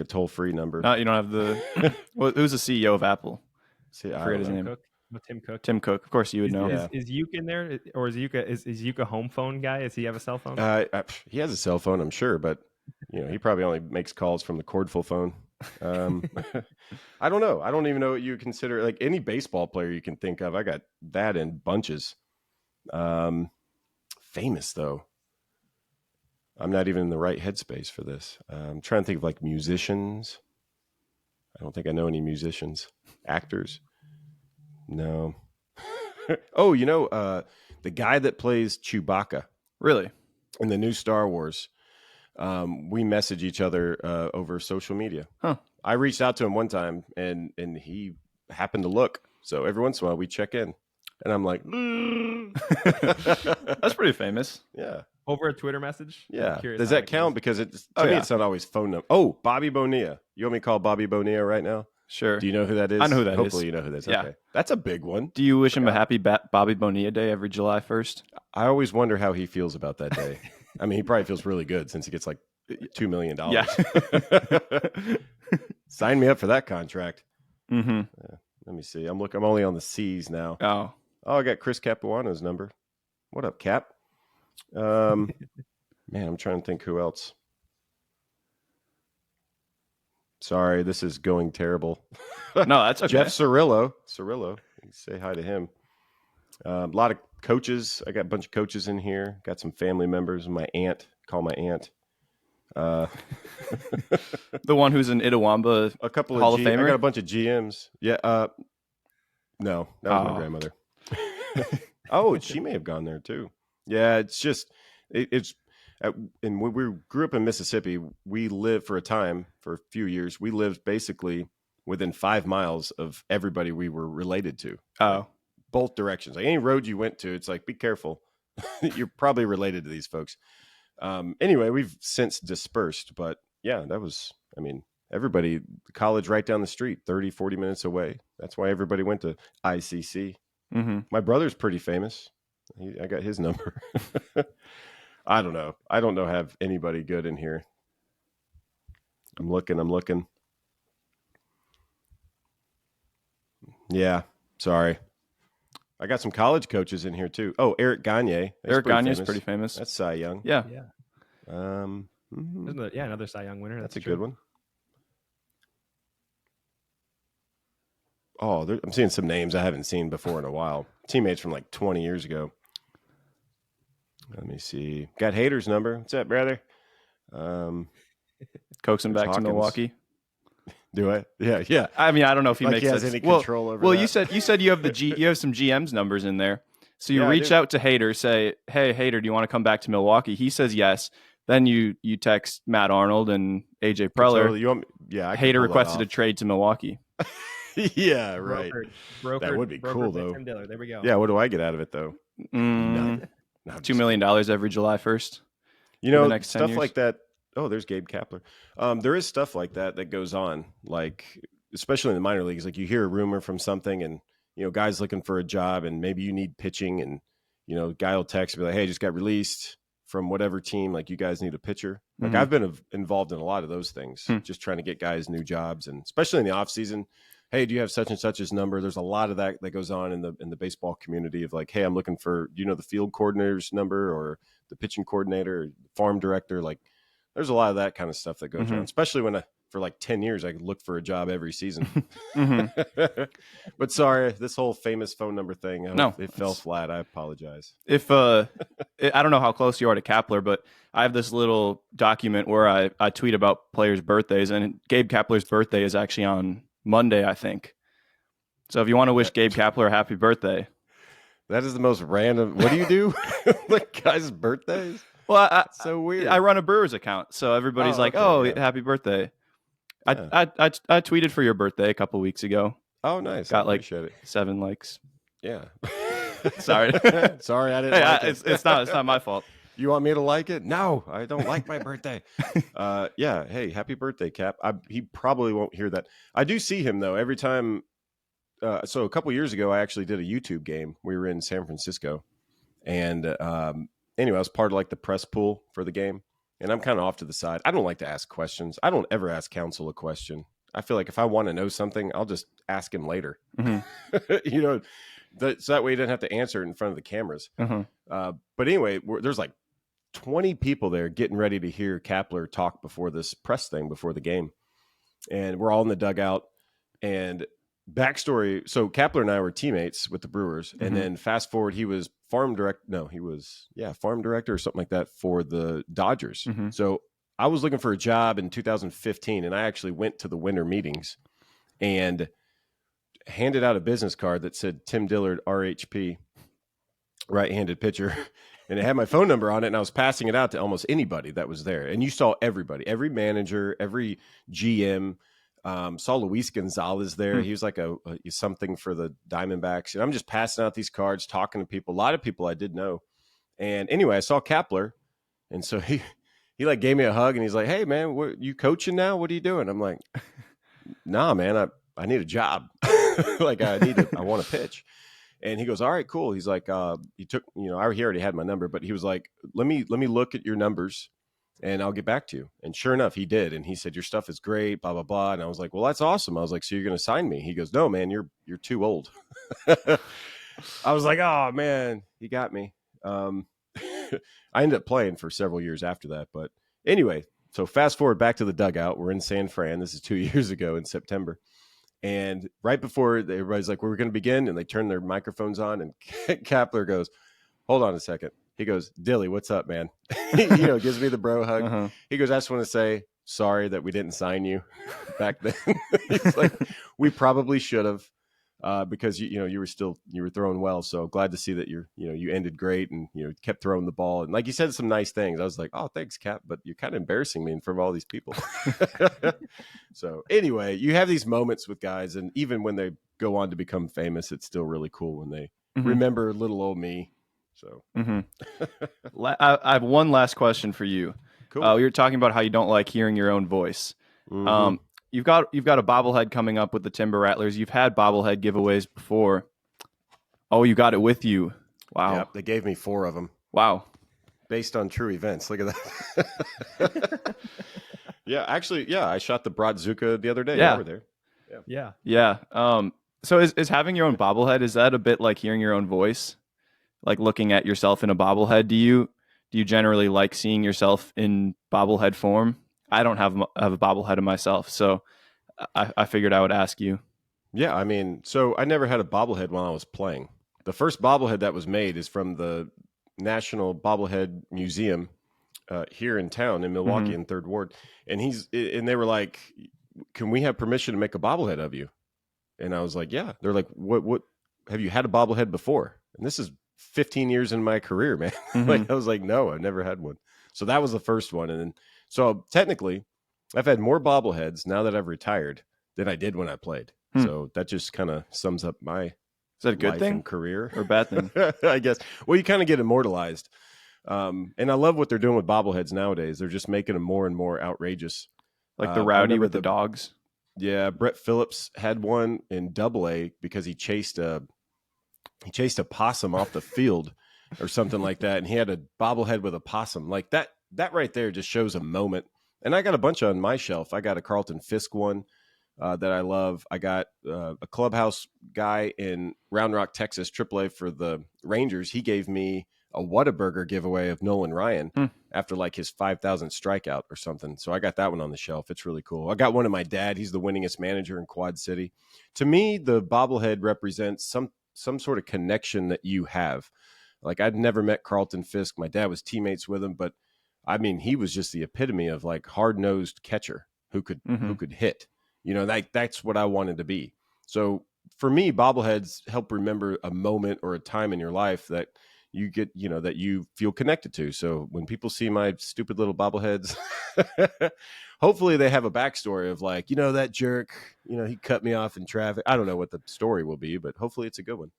Speaker 3: toll-free number.
Speaker 2: No, you don't have the. Well, who's the CEO of Apple?
Speaker 3: See,
Speaker 2: I forget his name.
Speaker 1: Cook? Tim Cook.
Speaker 2: Tim Cook. Of course, you would know.
Speaker 1: Is Yuka in there, or is Yuka a home phone guy? Does he have a cell phone?
Speaker 3: He has a cell phone, I'm sure, but he probably only makes calls from the cordful phone. I don't know. I don't even know what you consider like any baseball player you can think of. I got that in bunches. Famous though. I'm not even in the right headspace for this. I'm trying to think of like musicians. I don't think I know any musicians. Actors. No. Oh, the guy that plays Chewbacca.
Speaker 2: Really?
Speaker 3: In the new Star Wars. We message each other over social media.
Speaker 2: Huh.
Speaker 3: I reached out to him one time and he happened to look. So every once in a while we check in. And I'm like,
Speaker 2: That's pretty famous.
Speaker 3: Yeah.
Speaker 1: Over a Twitter message?
Speaker 3: Yeah. Does that count? Because to me, it's not always phone number. Oh, Bobby Bonilla. You want me to call Bobby Bonilla right now?
Speaker 2: Sure.
Speaker 3: Do you know who that is?
Speaker 2: I know who that
Speaker 3: Hopefully
Speaker 2: is.
Speaker 3: Hopefully you know who that is.
Speaker 2: Yeah.
Speaker 3: Okay. That's a big one.
Speaker 2: Do you wish him a happy Bobby Bonilla Day every July 1st?
Speaker 3: I always wonder how he feels about that day. I mean, he probably feels really good since he gets like $2 million.
Speaker 2: Yeah.
Speaker 3: Sign me up for that contract.
Speaker 2: Mm-hmm.
Speaker 3: Let me see. I'm only on the C's now.
Speaker 2: Oh,
Speaker 3: I got Chris Capuano's number. What up, Cap? Man, I'm trying to think who else. Sorry, this is going terrible.
Speaker 2: no, that's okay.
Speaker 3: Jeff Cirillo. Say hi to him. A lot of coaches. I got a bunch of coaches in here. Got some family members. My aunt. Call my aunt.
Speaker 2: The one who's an Itawamba
Speaker 3: a couple
Speaker 2: Hall
Speaker 3: of
Speaker 2: of Famer?
Speaker 3: I got a bunch of GMs. Yeah. No, that was my grandmother. Oh, she may have gone there too. Yeah, it's just and when we grew up in Mississippi, we lived for a few years, we lived basically within 5 miles of everybody we were related to.
Speaker 2: Oh,
Speaker 3: both directions. Like any road you went to, it's like, be careful. You're probably related to these folks. Anyway, we've since dispersed, but yeah, everybody, college right down the street, 30, 40 minutes away. That's why everybody went to ICC.
Speaker 2: mm-hmm.
Speaker 3: My brother's pretty famous. I got his number. I don't know. I don't know have anybody good in here. I'm looking. Yeah, sorry. I got some college coaches in here too. Oh, Eric Gagne.
Speaker 2: Eric Gagne's pretty famous.
Speaker 3: That's Cy Young.
Speaker 2: Yeah.
Speaker 1: Another Cy Young winner.
Speaker 3: That's a good one. Oh, I'm seeing some names I haven't seen before in a while. Teammates from like 20 years ago. Let me see. Got Hader's number. What's up, brother?
Speaker 2: Coaxing back
Speaker 3: Hawkins.
Speaker 2: to Milwaukee.
Speaker 3: Do I? Yeah.
Speaker 2: I mean, I don't know if he
Speaker 3: like
Speaker 2: makes
Speaker 3: he has
Speaker 2: sense.
Speaker 3: any control over.
Speaker 2: Well,
Speaker 3: that.
Speaker 2: you said you have you have some GM's numbers in there. So you reach out to Hader, say, "Hey, Hader, do you want to come back to Milwaukee?" He says yes. Then you text Matt Arnold and AJ Preller. Hader requested a trade to Milwaukee.
Speaker 3: Yeah, right.
Speaker 1: Brokered,
Speaker 3: that would be cool, though.
Speaker 1: Tim Dillard. There we go.
Speaker 3: Yeah, what do I get out of it, though? Nothing. No,
Speaker 2: $2 million every July 1st.
Speaker 3: The next stuff like that. Oh, there's Gabe Kapler. There is stuff like that goes on, like especially in the minor leagues. Like you hear a rumor from something, and guys looking for a job, and maybe you need pitching, and guy will text and be like, "Hey, just got released from whatever team. Like you guys need a pitcher." Like I've been involved in a lot of those things, just trying to get guys new jobs, and especially in the off season. Hey, do you have such and such's number? There's a lot of that goes on in the baseball community of like, hey, I'm looking for, the field coordinator's number or the pitching coordinator, or farm director. Like there's a lot of that kind of stuff that goes on, especially when for like 10 years, I could look for a job every season. But sorry, this whole famous phone number thing, it fell flat. I apologize.
Speaker 2: If I don't know how close you are to Kapler, but I have this little document where I tweet about players' birthdays, and Gabe Kapler's birthday is actually on Monday, I think. So if you want to wish Gabe Kapler a happy birthday,
Speaker 3: That is the most random. What do you do? Like guys' birthdays?
Speaker 2: Well,
Speaker 3: So weird.
Speaker 2: I run a Brewers account, so everybody's like,
Speaker 3: okay,
Speaker 2: "Oh,
Speaker 3: yeah.
Speaker 2: happy birthday!"
Speaker 3: Yeah.
Speaker 2: I tweeted for your birthday a couple weeks ago.
Speaker 3: Oh, nice.
Speaker 2: Got
Speaker 3: I
Speaker 2: like
Speaker 3: appreciate it.
Speaker 2: 7 likes.
Speaker 3: Yeah.
Speaker 2: Sorry.
Speaker 3: Sorry, I didn't
Speaker 2: Hey,
Speaker 3: like it.
Speaker 2: it's not my fault.
Speaker 3: You want me to like it? No, I don't like my birthday. Yeah. Hey, happy birthday, Cap. He probably won't hear that. I do see him though every time. So a couple years ago, I actually did a YouTube game. We were in San Francisco, and anyway, I was part of like the press pool for the game, and I'm kind of off to the side. I don't like to ask questions. I don't ever ask counsel a question. I feel like if I want to know something, I'll just ask him later.
Speaker 2: Mm-hmm.
Speaker 3: So that way you didn't have to answer it in front of the cameras.
Speaker 2: Uh-huh.
Speaker 3: But anyway, there's like 20 people there getting ready to hear Kapler talk before this press thing before the game, and we're all in the dugout. And backstory: so Kapler and I were teammates with the Brewers, and then fast forward, he was farm director or something like that for the Dodgers. So I was looking for a job in 2015, and I actually went to the winter meetings and handed out a business card that said Tim Dillard, RHP, right-handed pitcher, and it had my phone number on it, and I was passing it out to almost anybody that was there. And you saw everybody, every manager, every GM. Saw Luis Gonzalez there. He was like a something for the Diamondbacks. And I'm just passing out these cards, talking to people, a lot of people I did know. And anyway, I saw Kapler, and so he like gave me a hug, and he's like, "Hey man, you coaching now? What are you doing?" I'm like, "Nah, man, I need a job. Like I want to pitch." And he goes, "All right, cool." He's like, he took, he already had my number, but he was like, let me look at your numbers and I'll get back to you. And sure enough, he did. And he said, "Your stuff is great, blah, blah, blah." And I was like, "Well, that's awesome." I was like, "So you're going to sign me?" He goes, "No, man, you're too old." I was like, "Oh man, he got me." I ended up playing for several years after that. But anyway, so fast forward back to the dugout. We're in San Fran. This is 2 years ago in September. And right before everybody's like, "We're going to begin," and they turn their microphones on, and Kapler goes, "Hold on a second." He goes, "Dilly, what's up, man?" Gives me the bro hug. He goes, "I just want to say sorry that we didn't sign you back then." He's like, "We probably should have, because you were throwing well. So glad to see that you ended great and kept throwing the ball. And like you said some nice things." I was like, "Oh, thanks, Cap, but you're kind of embarrassing me in front of all these people." So anyway, you have these moments with guys, and even when they go on to become famous, it's still really cool when they remember little old me. So
Speaker 2: I have one last question for you.
Speaker 3: Cool.
Speaker 2: We were talking about how you don't like hearing your own voice. You've got a bobblehead coming up with the Timber Rattlers. You've had bobblehead giveaways before. Oh, you got it with you. Wow.
Speaker 3: Yep, they gave me 4 of them.
Speaker 2: Wow.
Speaker 3: Based on true events. Look at that. Yeah, actually, I shot the Bratzuka the other day.
Speaker 2: Yeah.
Speaker 3: Over there.
Speaker 1: Yeah.
Speaker 2: So is having your own bobblehead, is that a bit like hearing your own voice? Like looking at yourself in a bobblehead? Do you generally like seeing yourself in bobblehead form? I don't have a bobblehead of myself, so I figured I would ask you.
Speaker 3: Yeah, I mean, so I never had a bobblehead while I was playing. The first bobblehead that was made is from the National Bobblehead Museum here in town in Milwaukee in 3rd Ward. And they were like, "Can we have permission to make a bobblehead of you?" And I was like, "Yeah." They're like, "What have you had a bobblehead before?" And this is 15 years in my career, man. Like I was like, "No, I've never had one." So that was the first one. And then, so technically I've had more bobbleheads now that I've retired than I did when I played. So that just kind of sums up my
Speaker 2: Is that a good
Speaker 3: life
Speaker 2: thing
Speaker 3: and career
Speaker 2: or a bad thing?
Speaker 3: I guess. Well, you kind of get immortalized. And I love what they're doing with bobbleheads nowadays. They're just making them more and more outrageous.
Speaker 2: Like the rowdy with the dogs?
Speaker 3: Yeah, Brett Phillips had one in AA because he chased a possum off the field or something like that, and he had a bobblehead with a possum. Like that right there just shows a moment. And I got a bunch on my shelf. I got a Carlton Fisk one that I love. I got a clubhouse guy in Round Rock, Texas, AAA for the Rangers. He gave me a Whataburger giveaway of Nolan Ryan after like his 5,000th strikeout or something. So I got that one on the shelf. It's really cool. I got one of my dad. He's the winningest manager in Quad City. To me, the bobblehead represents some sort of connection that you have. Like I'd never met Carlton Fisk. My dad was teammates with him, but I mean, he was just the epitome of like hard-nosed catcher who could hit. That's what I wanted to be. So for me, bobbleheads help remember a moment or a time in your life that you get, that you feel connected to. So when people see my stupid little bobbleheads, hopefully they have a backstory of like, that jerk, he cut me off in traffic. I don't know what the story will be, but hopefully it's a good one.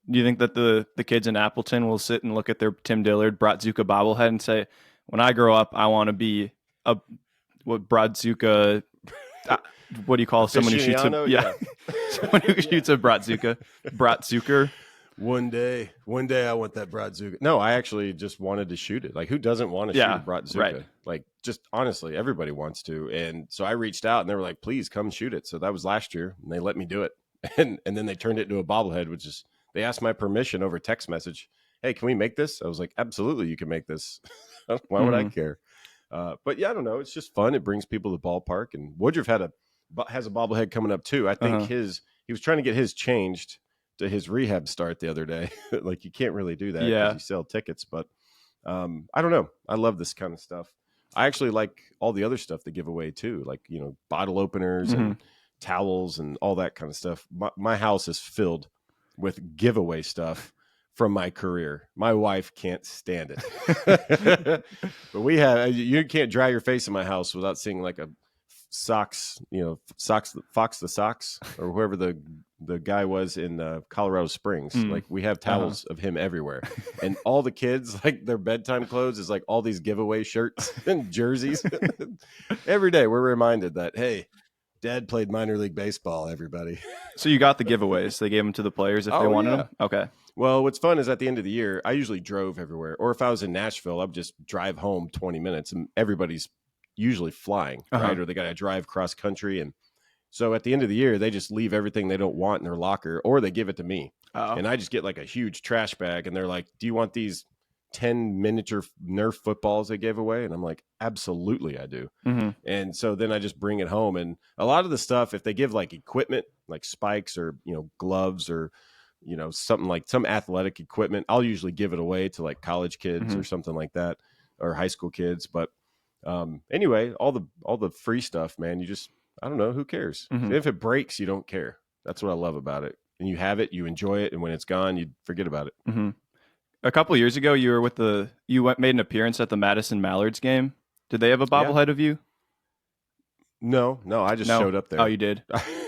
Speaker 2: Do you think that the kids in Appleton will sit and look at their Tim Dillard Bratzuka bobblehead and say, when I grow up, I want to be Bratzuka, what do you call someone who shoots someone who shoots a Bratzuker?
Speaker 3: One day I want that Bratzuka. No, I actually just wanted to shoot it. Like, who doesn't want to shoot a Bratzuka?
Speaker 2: Right.
Speaker 3: Like, just honestly, everybody wants to. And so I reached out and they were like, please come shoot it. So that was last year and they let me do it. And then they turned it into a bobblehead, which is, they asked my permission over text message. Hey, can we make this? I was like, absolutely, you can make this. Why would I care? But yeah, I don't know. It's just fun. It brings people to the ballpark. And Woodruff has a bobblehead coming up too. I think he was trying to get his changed to his rehab start the other day. Like, you can't really do that because you sell tickets. But I don't know. I love this kind of stuff. I actually like all the other stuff they give away too, like bottle openers and towels and all that kind of stuff. My house is filled with giveaway stuff from my career. My wife can't stand it. But you can't dry your face in my house without seeing like a Fox the Socks, or whoever the guy was in Colorado Springs. Like, we have towels of him everywhere. And all the kids, like, their bedtime clothes is like all these giveaway shirts and jerseys. Every day we're reminded that, hey, Dad played minor league baseball, everybody.
Speaker 2: So you got the giveaways. They gave them to the players if they wanted them? Okay.
Speaker 3: Well, what's fun is at the end of the year, I usually drove everywhere. Or if I was in Nashville, I would just drive home 20 minutes. And everybody's usually flying, right? Or they got to drive cross country. And so at the end of the year, they just leave everything they don't want in their locker, or they give it to me. And I just get like a huge trash bag. And they're like, do you want these 10 miniature Nerf footballs they gave away? And I'm like, absolutely I do. And so then I just bring it home. And a lot of the stuff, if they give like equipment, like spikes or gloves or something like some athletic equipment, I'll usually give it away to like college kids or something like that, or high school kids. But anyway, all the free stuff, man, I don't know, who cares? If it breaks, you don't care. That's what I love about it. And you have it, you enjoy it, and when it's gone, you forget about it.
Speaker 2: A couple of years ago, you were made an appearance at the Madison Mallards game. Did they have a bobblehead of you?
Speaker 3: No, I just showed up there.
Speaker 2: Oh, you did?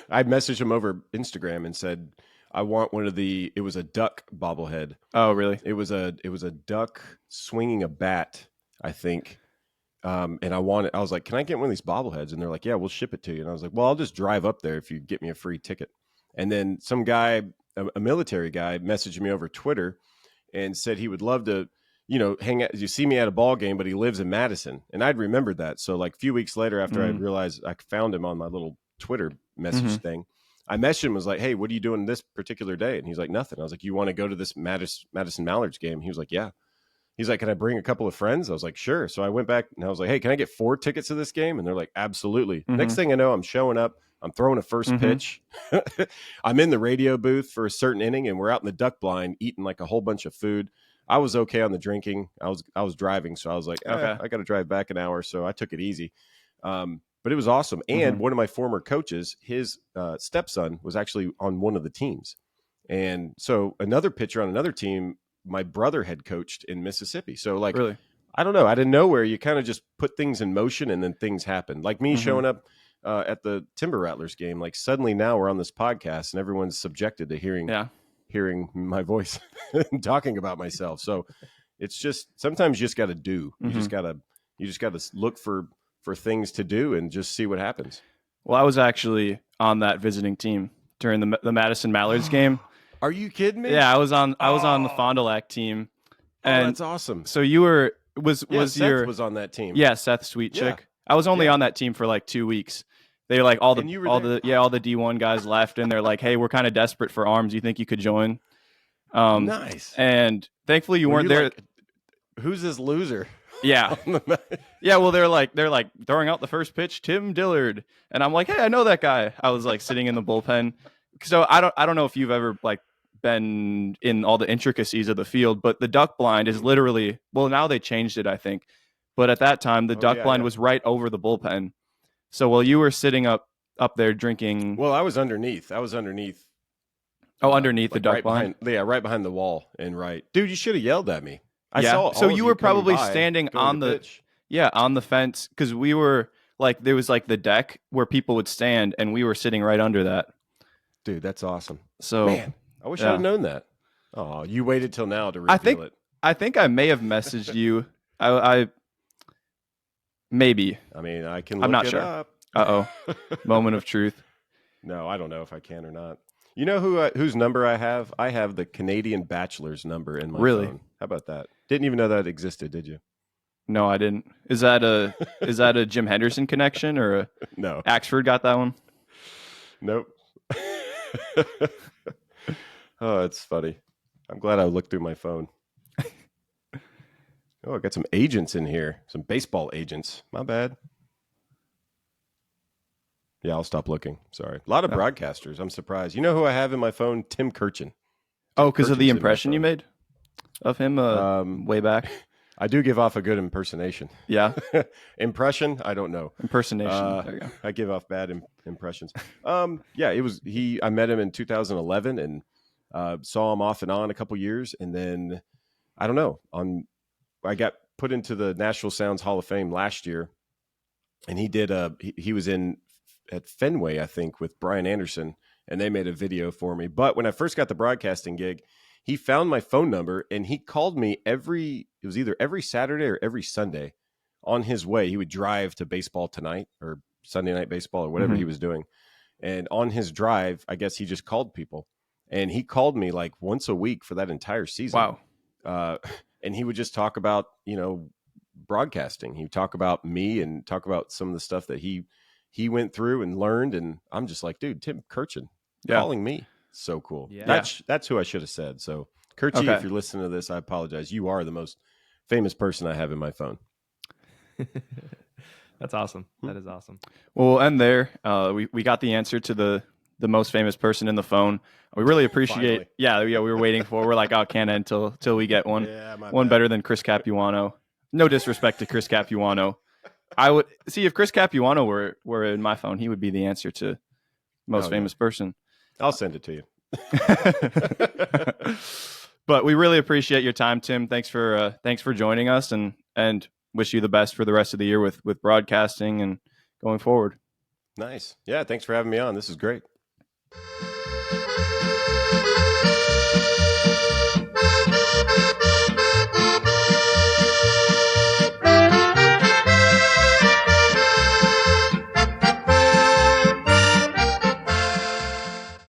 Speaker 3: I messaged him over Instagram and said, I want it was a duck bobblehead.
Speaker 2: Oh, really?
Speaker 3: It was a duck swinging a bat, I think. And I was like, can I get one of these bobbleheads? And they're like, yeah, we'll ship it to you. And I was like, well, I'll just drive up there if you get me a free ticket. And then some guy, a military guy, messaged me over Twitter and said he would love to, hang out. You see me at a ball game, but he lives in Madison. And I'd remembered that. So like a few weeks later, after I realized I found him on my little Twitter message thing, I messaged him, was like, hey, what are you doing this particular day? And he's like, nothing. I was like, you want to go to this Madison Mallards game? He was like, yeah. He's like, can I bring a couple of friends? I was like, sure. So I went back and I was like, hey, can I get 4 tickets to this game? And they're like, absolutely. Next thing I know, I'm showing up. I'm throwing a first pitch. I'm in the radio booth for a certain inning, and we're out in the duck blind eating like a whole bunch of food. I was okay on the drinking. I was driving, so I was like, I got to drive back an hour, so I took it easy. But it was awesome. And one of my former coaches, his stepson was actually on one of the teams. And so another pitcher on another team, my brother had coached in Mississippi. So like,
Speaker 2: really?
Speaker 3: I don't know. I didn't know where you kind of just put things in motion and then things happen. Like me showing up at the Timber Rattlers game, like suddenly now we're on this podcast and everyone's subjected to hearing my voice and talking about myself. So it's just, sometimes you just got to do, you just got to look for things to do and just see what happens.
Speaker 2: Well, I was actually on that visiting team during the Madison Mallards game.
Speaker 3: Are you kidding me?
Speaker 2: Yeah, I was on the Fond du Lac team. And
Speaker 3: that's awesome.
Speaker 2: So you were Seth
Speaker 3: was on that team.
Speaker 2: Yeah, Seth Sweetchick. Yeah. I was only on that team for like 2 weeks. They were like all the D1 guys left, and they're like, "Hey, we're kind of desperate for arms. You think you could join?"
Speaker 3: Nice.
Speaker 2: And thankfully you weren't there.
Speaker 3: Like, who's this loser?
Speaker 2: Yeah. Yeah. Well, they're like throwing out the first pitch, Tim Dillard, and I'm like, "Hey, I know that guy." I was like sitting in the bullpen. So I don't know if you've ever like been in all the intricacies of the field, but the duck blind is literally, well, now they changed it, I think. But at that time, the duck blind was right over the bullpen. So while you were sitting up there drinking.
Speaker 3: Well, I was underneath
Speaker 2: Oh, underneath the
Speaker 3: like
Speaker 2: duck
Speaker 3: right
Speaker 2: blind.
Speaker 3: right behind the wall and right. Dude, you should have yelled at me. I
Speaker 2: Yeah.
Speaker 3: saw
Speaker 2: So
Speaker 3: all of
Speaker 2: you were
Speaker 3: coming
Speaker 2: probably
Speaker 3: by,
Speaker 2: standing
Speaker 3: going
Speaker 2: on
Speaker 3: to
Speaker 2: the
Speaker 3: pitch.
Speaker 2: on the fence because we were like there was like the deck where people would stand, and we were sitting right under that.
Speaker 3: Dude, that's awesome.
Speaker 2: So
Speaker 3: Man, I wish I'd
Speaker 2: yeah.
Speaker 3: have known that. Oh, you waited till now to
Speaker 2: I
Speaker 3: reveal it.
Speaker 2: think I may have messaged you. I maybe.
Speaker 3: I mean, I can look
Speaker 2: I'm not
Speaker 3: it
Speaker 2: sure.
Speaker 3: up.
Speaker 2: Moment of truth.
Speaker 3: No, I don't know if I can or not. You know whose number I have? I have the Canadian Bachelor's number in my
Speaker 2: Really?
Speaker 3: phone. How about that? Didn't even know that existed, did you?
Speaker 2: No, I didn't. Is that a Jim Henderson connection or a
Speaker 3: No.
Speaker 2: Axford got that one?
Speaker 3: Nope. Oh, it's funny. I'm glad I looked through my phone. Oh, I got some agents in here. Some baseball agents. My bad. Yeah, I'll stop looking. Sorry. A lot of broadcasters. I'm surprised. You know who I have in my phone? Tim Kirchin.
Speaker 2: Oh, because of the
Speaker 3: Kirchin's in my
Speaker 2: impression you
Speaker 3: phone.
Speaker 2: made of him way back.
Speaker 3: I do give off a good impersonation.
Speaker 2: Yeah,
Speaker 3: Impression? I don't know.
Speaker 2: impersonation. There you go.
Speaker 3: I give off bad impressions. Yeah, it was I met him in 2011 and saw him off and on a couple years, and then I don't know. I got put into the Nashville Sounds Hall of Fame last year, and he did he was in at Fenway, I think, with Brian Anderson, and they made a video for me. But when I first got the broadcasting gig, he found my phone number and he called me it was either every Saturday or every Sunday on his way. He would drive to Baseball Tonight or Sunday Night Baseball or whatever he was doing. And on his drive, I guess he just called people, and he called me like once a week for that entire season.
Speaker 2: Wow.
Speaker 3: And he would just talk about, broadcasting. He would talk about me and talk about some of the stuff that he went through and learned. And I'm just like, dude, Tim Kirchin calling me. So cool.
Speaker 1: Yeah.
Speaker 3: That's who I should have said. So Kirchy, if you're listening to this, I apologize. You are the most famous person I have in my phone.
Speaker 1: That's awesome. That is awesome.
Speaker 2: Well, we'll end there. We got the answer to the most famous person in the phone. We really appreciate.
Speaker 3: Finally.
Speaker 2: Yeah. We were waiting for. We're like, oh, can't end till we get one.
Speaker 3: Yeah,
Speaker 2: One better than Chris Capuano. No disrespect to Chris Capuano. I would see if Chris Capuano were in my phone, he would be the answer to most famous person.
Speaker 3: I'll send it to you.
Speaker 2: But we really appreciate your time, Tim. Thanks for joining us, and wish you the best for the rest of the year with broadcasting and going forward.
Speaker 3: Nice. Yeah, thanks for having me on. This is great.